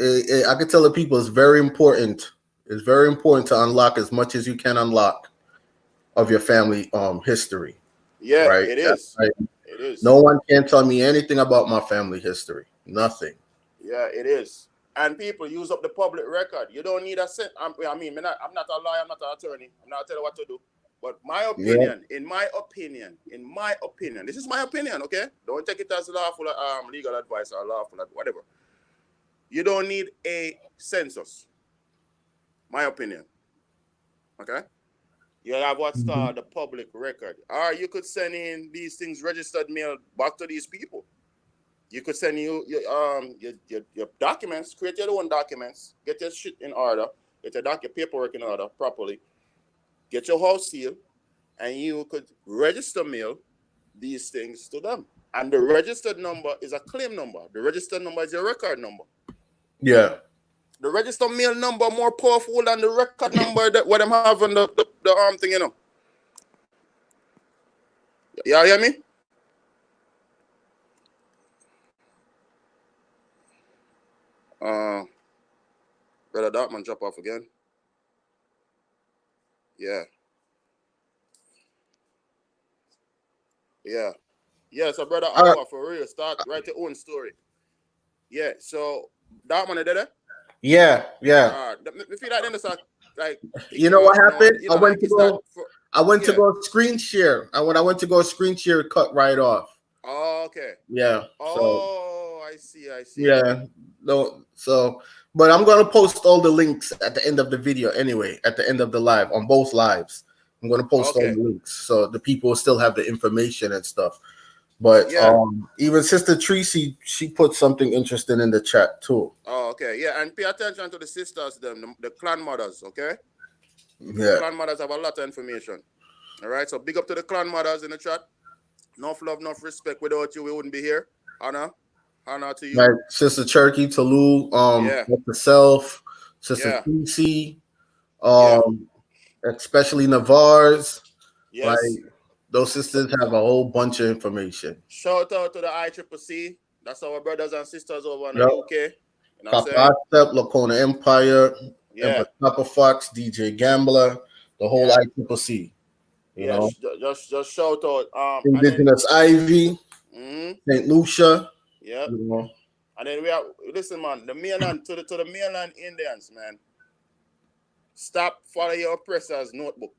I could tell the people it's very important. It's very important to unlock as much as you can unlock of your family history. Yeah, right? It is. Right. It is. No one can tell me anything about my family history. Nothing. Yeah, it is. And people use up the public record. You don't need a set. I'm not a lawyer. I'm not an attorney. I'm not telling you what to do. But my opinion, in my opinion, this is my opinion, okay? Don't take it as lawful legal advice or lawful whatever. You don't need a census. My opinion. Okay? You have what's called the public record. Or you could send in these things registered mail back to these people. You could send your documents, create your own documents, get your shit in order, get your paperwork in order properly, get your house sealed, and you could register mail these things to them. And the registered number is a claim number. The registered number is your record number. Yeah. The registered mail number more powerful than the record number that what them have on the thing, you know. Y'all hear me? Brother Dartman drop off again. Yeah. So brother Awa, for real, write your own story. Yeah. So Dartman, did it? Yeah. Me feel like then it's like you know what happened? You know, I went to go screen share. And when I went to go screen share, it cut right off. Oh, okay. Yeah. Oh, I see. Yeah. No. So, but I'm gonna post all the links at the end of the video anyway. At the end of the live on both lives, I'm gonna post all the links so the people still have the information and stuff. But even Sister Tracy, she put something interesting in the chat too. Oh, okay. Yeah, and pay attention to the sisters, the clan mothers, okay? Yeah. Clan mothers have a lot of information. All right, so big up to the clan mothers in the chat. Enough love, enough respect. Without you, we wouldn't be here. Honor to you. Like Sister Cherokee, Talul, myself, Sister Tracy, especially Navarre's. Yes. Like those sisters have a whole bunch of information. Shout out to the ICCC. That's our brothers and sisters over in the UK. You know Papa Step, Lacona Empire, Emperor Papa Fox, DJ Gambler, the whole ICCC. You know, just shout out. Indigenous Ivy, St. Lucia. Yeah. You know. And then we have, listen, man, the mainland to the mainland Indians, man. Stop following your oppressor's notebook.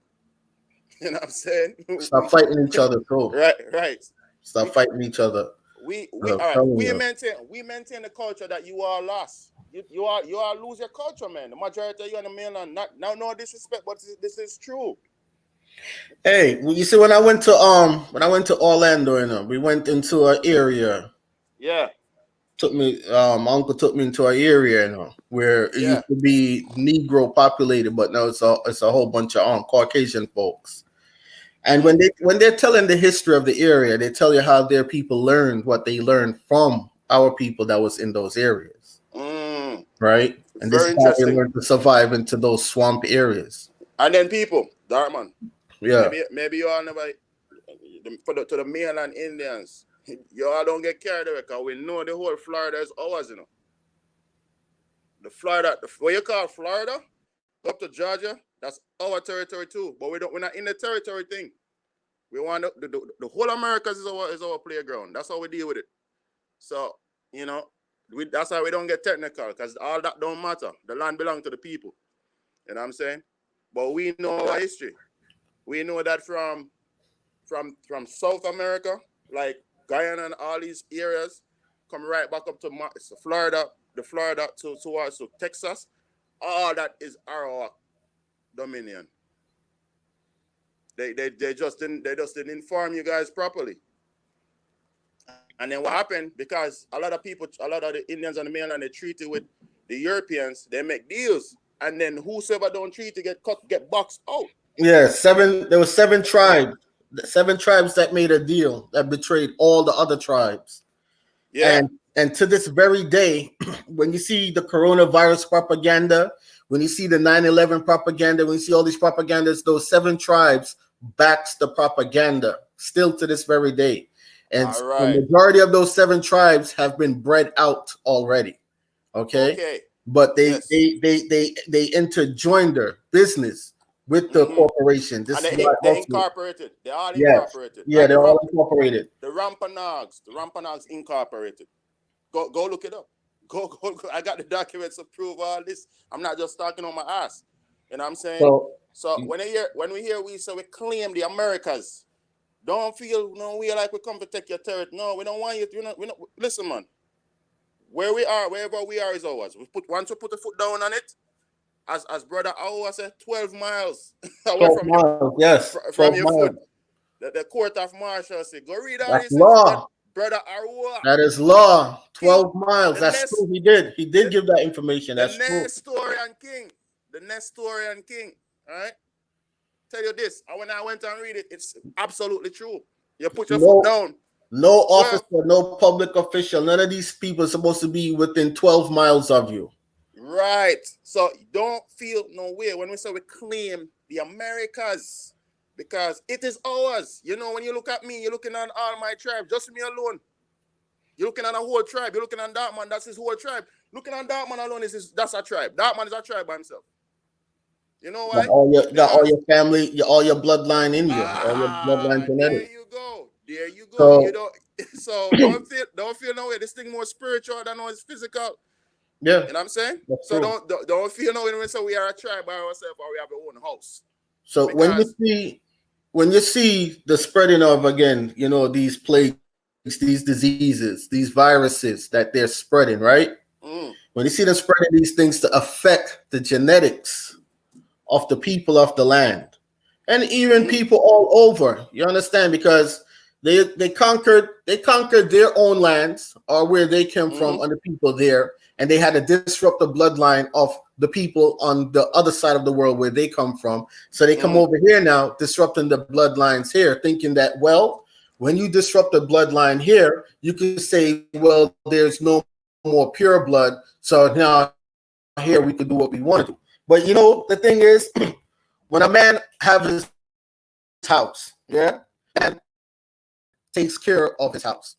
You know what I'm saying? Stop fighting each other, too. Right. Stop fighting each other. We maintain the culture that you are lost. You are lose your culture, man. The majority of you on the mainland, no disrespect, but this is true. Hey, you see, when I went to Orlando, you know, we went into an area. Yeah. My uncle took me into an area, you know, where it used to be Negro populated, but now it's a whole bunch of Caucasian folks. And when they're telling the history of the area, they tell you how their people learned what they learned from our people that was in those areas, right? And this is how they learned to survive into those swamp areas. And then people, Dartman, yeah, maybe you all never to the mainland Indians. You all don't get carried away because we know the whole Florida is ours, you know. The Florida, what you call Florida, up to Georgia, that's our territory too. But we're not in the territory thing. We want the whole Americas is our playground. That's how we deal with it. So, you know, that's how we don't get technical, because all that don't matter. The land belongs to the people. You know what I'm saying? But we know our history. We know that from South America, like Guyana and all these areas, come right back up to Florida, towards Texas. All that is our dominion. They just didn't inform you guys properly. And then what happened, because a lot of the Indians on the mainland, they treated with the Europeans, they make deals, and then whosoever don't treat it get boxed out. Yeah, there were 7 tribes. 7 tribes that made a deal that betrayed all the other tribes. Yeah. And to this very day, when you see the coronavirus propaganda, when you see the 9/11 propaganda, when you see all these propagandas, those 7 tribes backs the propaganda still to this very day. And the majority of those 7 tribes have been bred out already. Okay. But they interjoined their business with the corporation. They incorporated. They all incorporated. Yeah, they're all incorporated. The Rampanags Incorporated. Go look it up. Go. I got the documents to prove all this. I'm not just talking on my ass. You know what I'm saying? So when we claim the Americas, don't feel we like we come to take your territory. No, we don't want you. We not. Listen, man. Wherever we are is ours. Once we put a foot down on it, as brother Awa said, 12 miles away from you. Yes, from your foot. The court of martial say, go read all this. Law. Brother Arua. That is law. King. 12 miles. The That's next true. He did. He did the, give that information. the That's true. Nestorian King. The Nestorian King. All right. Tell you this. And when I went and read it, it's absolutely true. You put your foot No, down. no Well, officer, no public official. None of these people are supposed to be within 12 miles of you. right. So don't feel no way when we say we claim the Americas, because it is ours. You know, when you look at me, you're looking at all my tribe, just me alone. You're looking at a whole tribe. You're looking at Darkman, that's his whole tribe. Looking at Darkman alone that's a tribe. Darkman is a tribe by himself. You know why? Got all Because your family, all your bloodline in you, all your bloodline there genetics. you go. There you go. You So don't so don't feel no way. This thing more spiritual than it's physical. yeah, You know what I'm saying? that's So true. don't feel no way when we say we are a tribe by ourselves or we have our own house. So Because when you see the spreading of, again, these plagues, these diseases, these viruses that they're spreading, right? When you see them spreading these things to affect the genetics of the people of the land, and even people all over, you understand, because they conquered their own lands, or where they came from, and the people there, and they had to disrupt the bloodline of the people on the other side of the world where they come from. So they come over here now, disrupting the bloodlines here, thinking that, well, when you disrupt the bloodline here, you can say, well, there's no more pure blood, so now here we could do what we want to do. But the thing is, when a man have his house, yeah, takes care of his house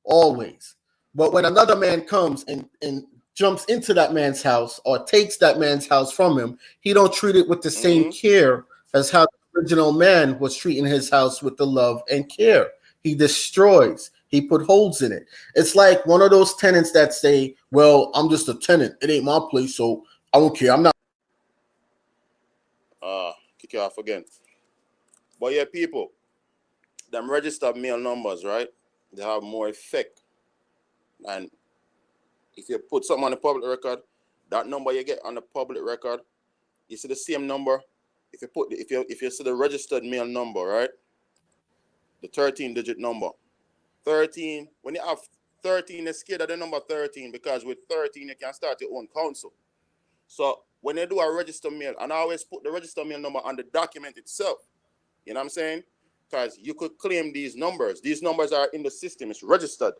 always. But when another man comes and jumps into that man's house or takes that man's house from him, he don't treat it with the same care as how the original man was treating his house with the love and care. He destroys. He put holes in it. It's like one of those tenants that say, well, I'm just a tenant. It ain't my place, so I don't care. I'm not. kick you off again. But yeah, people, them registered mail numbers, right? They have more effect. And if you put something on the public record, that number you get on the public record, you see the same number. If you see the registered mail number, right? The 13-digit number. 13, when you have 13, they're scared of the number 13, because with 13 you can start your own council. So when they do a register mail, and I always put the register mail number on the document itself. You know what I'm saying? Because you could claim these numbers. These numbers are in the system. It's registered.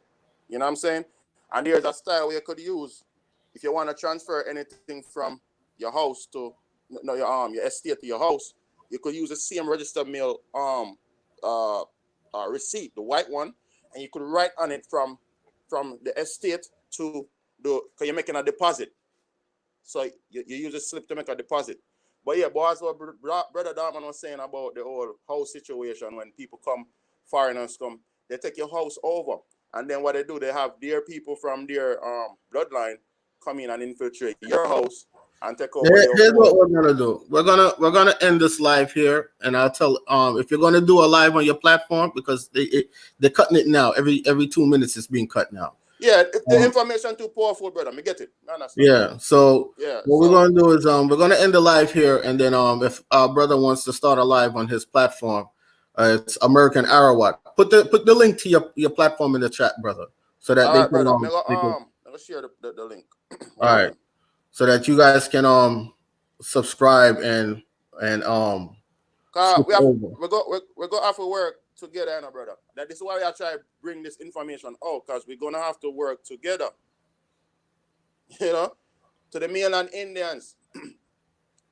You know what I'm saying? And there's a style where you could use if you want to transfer anything from your house to your estate to your house. You could use the same registered mail receipt, the white one, and you could write on it from the estate to because you're making a deposit. So you use a slip to make a deposit. But yeah, but as what Brother Darman was saying about the whole house situation, when people come, foreigners come, they take your house over. And then what they do, they have their people from their bloodline come in and infiltrate your house and take over your Here's what whole. we're gonna do. We're gonna end this live here, and I'll tell if you're gonna do a live on your platform, because they're cutting it now. Every 2 minutes it's being cut now. Yeah, if the information too powerful, brother, me get it. Yeah. So Yeah. what we're gonna do is we're gonna end the live here, and then if our brother wants to start a live on his platform, it's American Arawat. Put the link to your platform in the chat, brother, so that All they right, can brother. Let me share the link. all right, so that you guys can subscribe and We switch have over. we go have to work together, you know, brother. That is why I try to bring this information out, because we're gonna have to work together. You know, to the mainland Indians,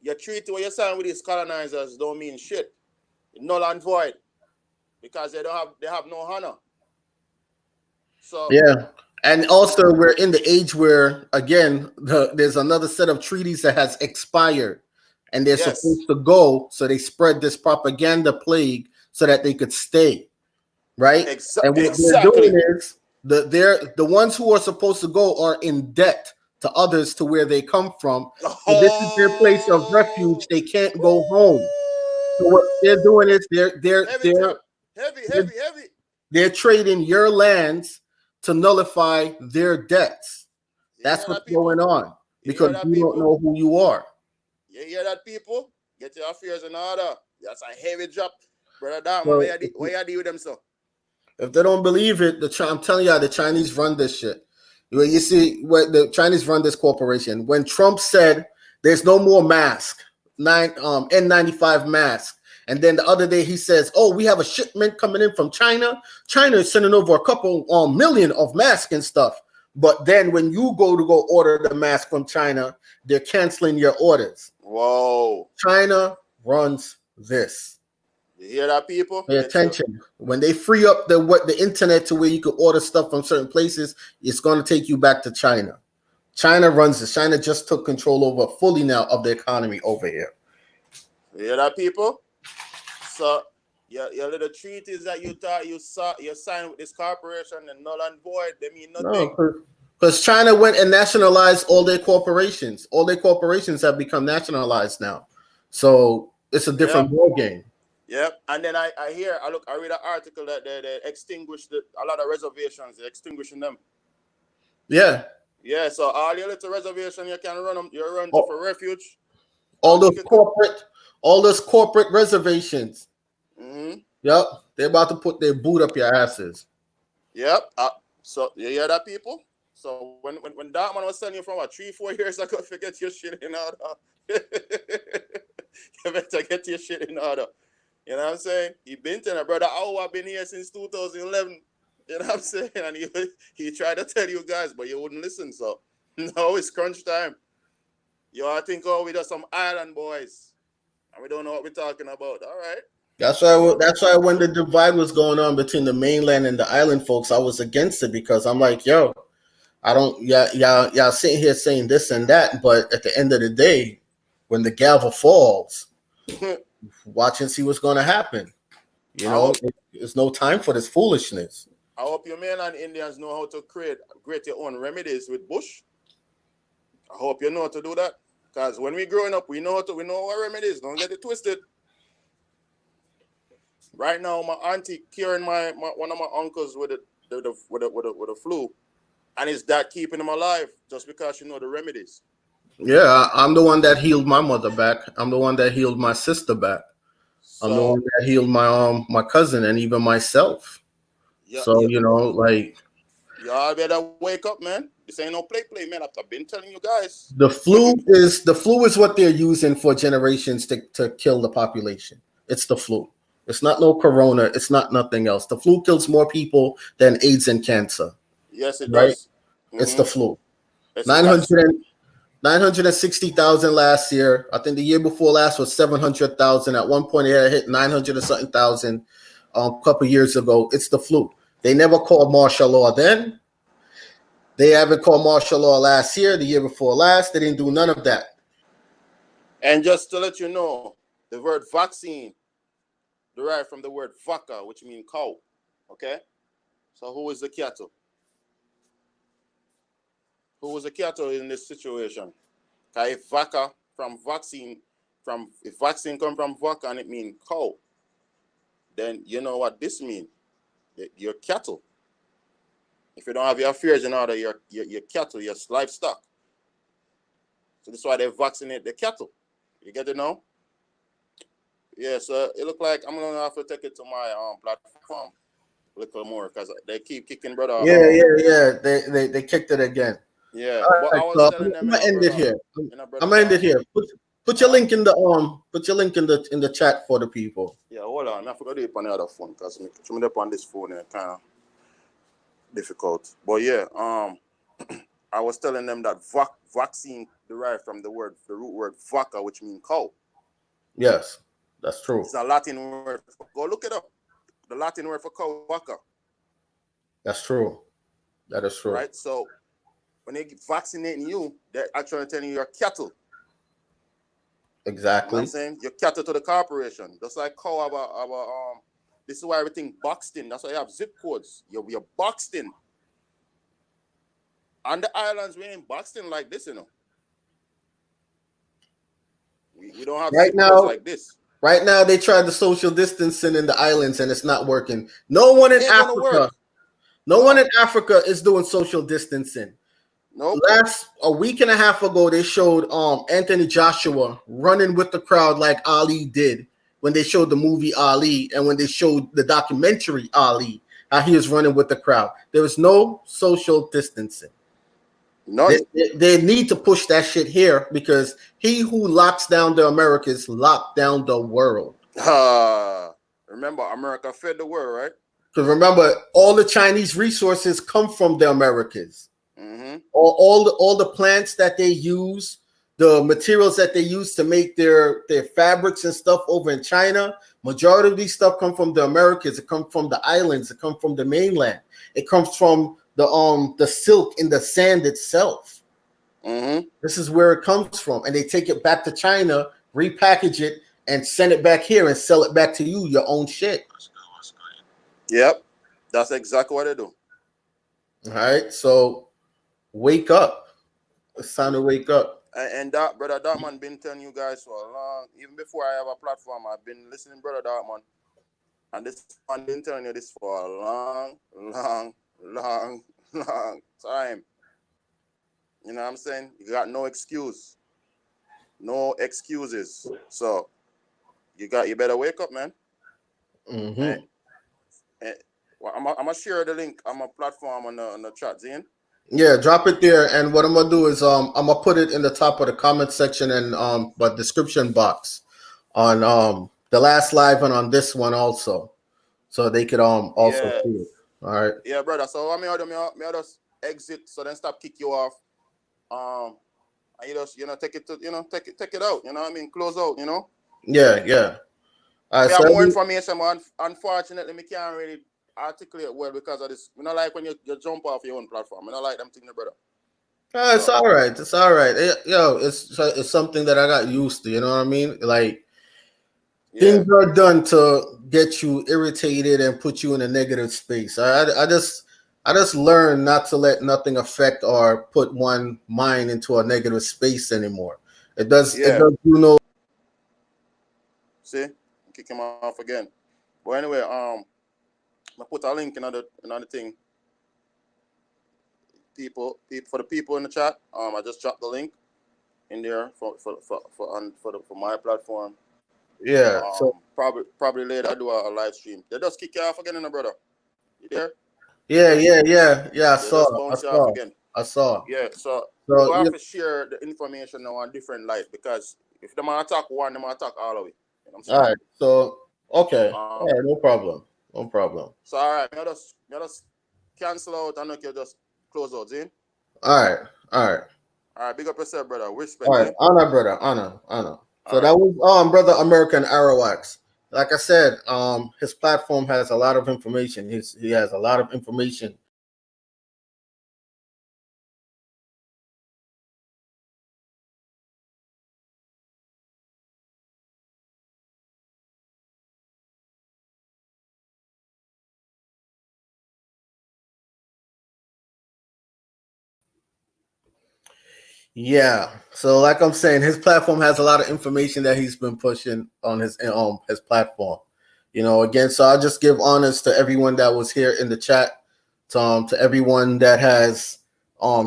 your treaty what you sign with these colonizers don't mean shit. Null and void, because they have no honor. So Yeah. And also, we're in the age where, again, there's another set of treaties that has expired, and they're yes, supposed to go. So they spread this propaganda plague so that they could stay, right? And what they're exactly. doing is the ones who are supposed to go are in debt to others to where they come from. So this is their place of refuge. Oh, They can't go home. So what they're woo! doing is they're Heavy they're drop, heavy, they're, heavy, heavy. they're trading your lands to nullify their debts. You That's hear what's that, going people? on, You because hear that, you don't people? know who you are. You hear that, people? Get your affairs in order. That's a heavy drop, brother. Damn, So where you deal with them, so? If they don't believe it, I'm telling you, the Chinese run this shit. You see, what the Chinese run this corporation. When Trump said there's no more mask, N95 mask, and then the other day he says, "Oh, we have a shipment coming in from China. China is sending over a couple million of masks and stuff." But then when you go order the mask from China, they're canceling your orders. Whoa! China runs this. You hear that, people? Pay attention. When they free up the internet to where you can order stuff from certain places, it's going to take you back to China. China runs this. China just took control over fully now of the economy over here. You hear that, people? So your little treaties that you thought you signed with this corporation and null and void, they mean nothing. No, because China went and nationalized all their corporations. All their corporations have become nationalized now. So it's a different ball game. Yep. And then I read an article that they extinguished a lot of reservations. They're extinguishing them. Yeah. Yeah. So all your little reservation, you can run them. You run for refuge. All those corporate reservations. Mm-hmm. Yep. They're about to put their boot up your asses. Yep. So you hear that, people? So when that man was telling you from 3-4 years ago, forget your shit in order. You better get your shit in order. You know what I'm saying? He been telling brother, I've been here since 2011. You know what I'm saying? And he tried to tell you guys, but you wouldn't listen. So now it's crunch time. You all think, we just some island boys, and we don't know what we're talking about. All right. That's why when the divide was going on between the mainland and the island folks, I was against it because I'm like, yo, I don't, y'all sitting here saying this and that, but at the end of the day, when the gavel falls, watch and see what's going to happen. You know, there's no time for this foolishness. I hope your mainland Indians know how to create your own remedies with bush. I hope you know how to do that. Because when we growing up, we know what remedies. Don't get it twisted. Right now, my auntie curing one of my uncles with the flu, and is that keeping him alive just because she know the remedies? Yeah, I'm the one that healed my mother back. I'm the one that healed my sister back. I'm the one that healed my cousin and even myself. Yeah, so you know, like, y'all better wake up, man. This ain't no play, man. I've been telling you guys. The flu is what they're using for generations to kill the population. It's the flu. It's not no corona. It's not nothing else. The flu kills more people than AIDS and cancer. Yes, it right? does. Mm-hmm. It's the flu. 960,000 last year. I think the year before last was 700,000. At one point, it had hit 900 or something thousand a couple years ago. It's the flu. They never called martial law then. They haven't called martial law last year, the year before last. They didn't do none of that. And just to let you know, the word vaccine derived from the word vaca, which means cow. Okay? So who is the cattle? Who was the cattle in this situation? If vaca if vaccine come from vaca and it means cow, then you know what this means. You're cattle. If you don't have your affairs in order, you're cattle, you're livestock. So that's why they vaccinate the cattle. You get it now? Yeah, so it look like I'm gonna have to take it to my platform a little more because they keep kicking brother. Yeah. They kicked it again. Yeah, but I was telling them. I'm gonna end it here. I'm gonna end it here. Put your link in the chat for the people. Yeah, hold on. I forgot to do it on the other phone because me up on this phone and kind of difficult. But yeah, I was telling them that vaccine derived from the root word vaca, which means cow. Yes, that's true. It's a Latin word. Go look it up. The Latin word for cow, vaca. That's true. That is true. Right. So when they vaccinating you, they're actually telling you you're cattle. Exactly. You know what I'm saying? You're cattle to the corporation. Just like cow about this is why everything boxed in. That's why you have zip codes. You're boxed in. On the islands, we ain't boxed in like this, you know. We don't have zip codes like this. Right now, they tried the social distancing in the islands, and it's not working. No one in Africa is doing social distancing. Nope. A week and a half ago, they showed Anthony Joshua running with the crowd like Ali did when they showed the movie Ali and when they showed the documentary Ali. how he is running with the crowd. There is no social distancing. None. They need to push that shit here because he who locks down the Americas locked down the world. Remember, America fed the world, right? Because remember, all the Chinese resources come from the Americas. Mm-hmm. All the plants that they use, the materials that they use to make their fabrics and stuff over in China, majority of these stuff come from the Americas. It comes from the islands. It comes from the mainland. It comes from the silk in the sand itself. Mm-hmm. This is where it comes from, and they take it back to China, repackage it, and send it back here and sell it back to you, your own shit. Yep, that's exactly what they do. All right, so wake up. It's time to wake up. And that brother Dartman been telling you guys for a long, even before I have a platform, I've been listening, brother Dartman, and this man been telling you this for a long time. You know what I'm saying? You got no excuse, no excuses. So you better wake up, man. Mm-hmm. Well, I'm gonna share the link on my platform on the chat, Zine. Yeah, drop it there. And what I'm gonna do is I'm gonna put it in the top of the comment section and but description box on the last live and on this one also, so they could also Yeah. see it. All right. Yeah, brother. So I mean, I just exit, so then stop kick you off. And you just take it to take it out. You know what I mean? Close out. You know. Yeah, yeah. All right. We So have more information, but unfortunately, we can't really articulate well because of this. You know, like when you jump off your own platform. You know, like them things, brother. it's all right. It's all right. It's something that I got used to. You know what I mean? Like things are done to get you irritated and put you in a negative space. I just learned not to let nothing affect or put one mind into a negative space anymore. It does you know. See, kick him off again. But anyway, I put a link in another thing. People for the people in the chat. I just dropped the link in there for my platform. Yeah. So probably later I do a live stream. They just kick you off again, brother. You there? yeah. I They just saw. bounce you off again. I saw. Yeah. So we So have to share the information now on different light because if they might attack one, they might attack all of it. You know what I'm saying? all right. So okay. All right. No problem. No problem. So all right, me just cancel out and you just close out, Zin. All right. All right. All right, big up yourself, brother. Respect, All right, Zin. honor, brother, honor. So All that right. was brother American Arawaks. Like I said, his platform has a lot of information. He has a lot of information. Yeah. So like I'm saying, his platform has a lot of information that he's been pushing on his platform. You know, again, so I'll just give honors to everyone that was here in the chat, to everyone that has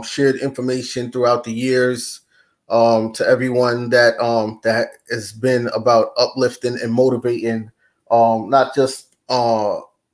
shared information throughout the years, to everyone that has been about uplifting and motivating not just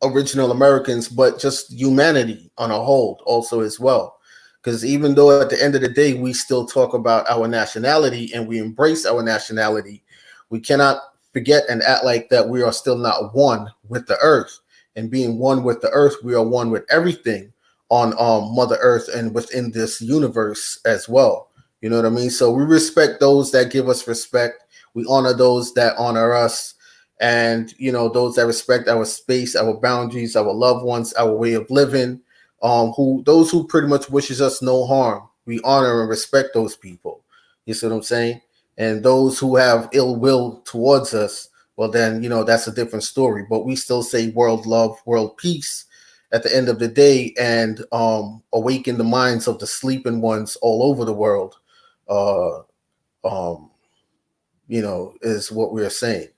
original Americans, but just humanity on a whole also as well. Because even though at the end of the day, we still talk about our nationality and we embrace our nationality, we cannot forget and act like that we are still not one with the earth. And being one with the earth, we are one with everything on Mother Earth and within this universe as well. You know what I mean? So we respect those that give us respect. We honor those that honor us. And, you know, those that respect our space, our boundaries, our loved ones, our way of living, those who pretty much wishes us no harm, we honor and respect those people. You see what I'm saying? And those who have ill will towards us, well then, you know, that's a different story. But we still say world love, world peace at the end of the day, and awaken the minds of the sleeping ones all over the world. Uh, um, you know, is what we're saying.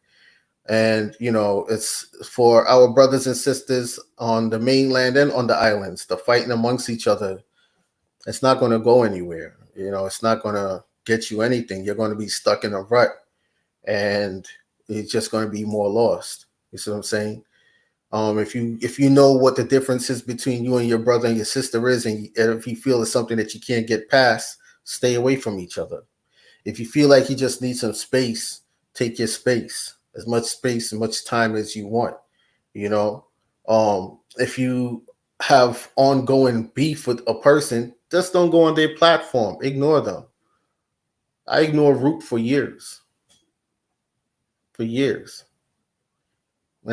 And, you know, it's for our brothers and sisters on the mainland and on the islands, the fighting amongst each other. It's not going to go anywhere. You know, it's not going to get you anything. You're going to be stuck in a rut and it's just going to be more lost. You see what I'm saying? If you know what the differences between you and your brother and your sister is, and if you feel it's something that you can't get past, stay away from each other. If you feel like you just need some space, take your space, as much space and much time as you want. You know, if you have ongoing beef with a person, just don't go on their platform. Ignore them. I ignored Root for years, and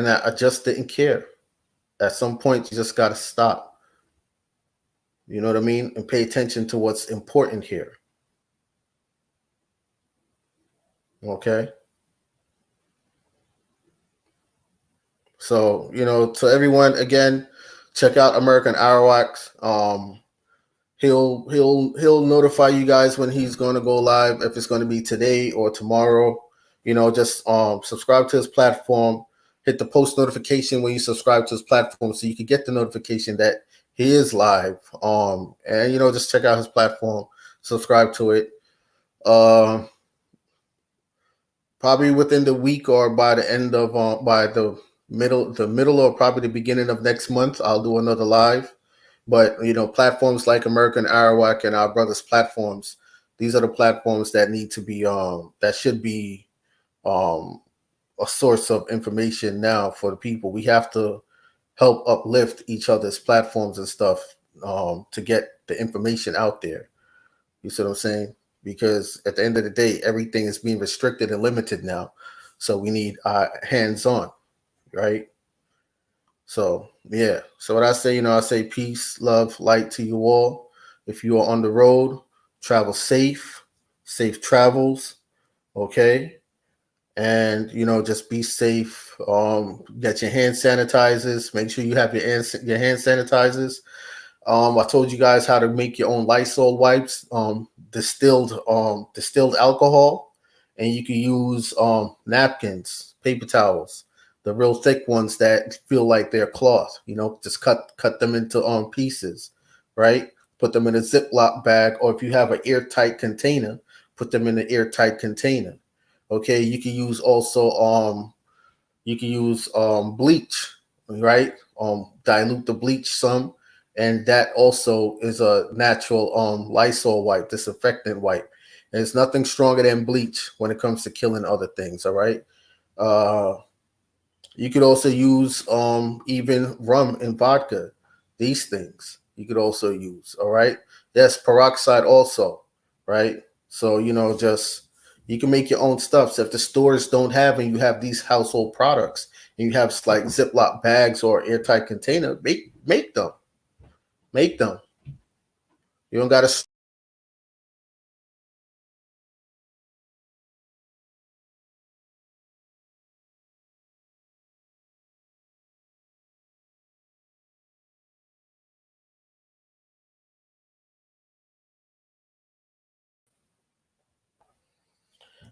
I just didn't care. At some point, you just got to stop. You know what I mean? And pay attention to what's important here. Okay. So, to everyone, again, check out American Arawak's. He'll notify you guys when he's going to go live, if it's going to be today or tomorrow. Just subscribe to his platform. Hit the post notification when you subscribe to his platform, so you can get the notification that he is live. And just check out his platform, subscribe to it. Probably within the week, or by the end of by the middle or probably the beginning of next month, I'll do another live. But platforms like American Arawak and our brothers' platforms, these are the platforms that need to be that should be um a source of information now for the people. We have to help uplift each other's platforms and stuff, to get the information out there. You see what I'm saying? Because at the end of the day, everything is being restricted and limited now. So we need hands on, right? So yeah. So what I say, I say peace, love, light to you all. If you are on the road, travel safe travels, okay? And just be safe. Get your hand sanitizers. Make sure you have your hand sanitizers. I told you guys how to make your own Lysol wipes, distilled alcohol, and you can use napkins, paper towels, the real thick ones that feel like they're cloth. Just cut them into pieces, right? Put them in a Ziploc bag, or if you have an airtight container, put them in an airtight container. Okay, you can use bleach, right? Dilute the bleach some, and that also is a natural Lysol wipe, disinfectant wipe. And it's nothing stronger than bleach when it comes to killing other things. All right. Uh, you could also use even rum and vodka. These things you could also use. All right. Yes, peroxide also, right? So just you can make your own stuff. So if the stores don't have, and you have these household products, and you have like Ziploc bags or airtight container, make them. Make them. You don't got to.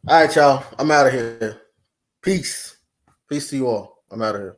All right, y'all. I'm out of here. Peace. Peace to you all. I'm out of here.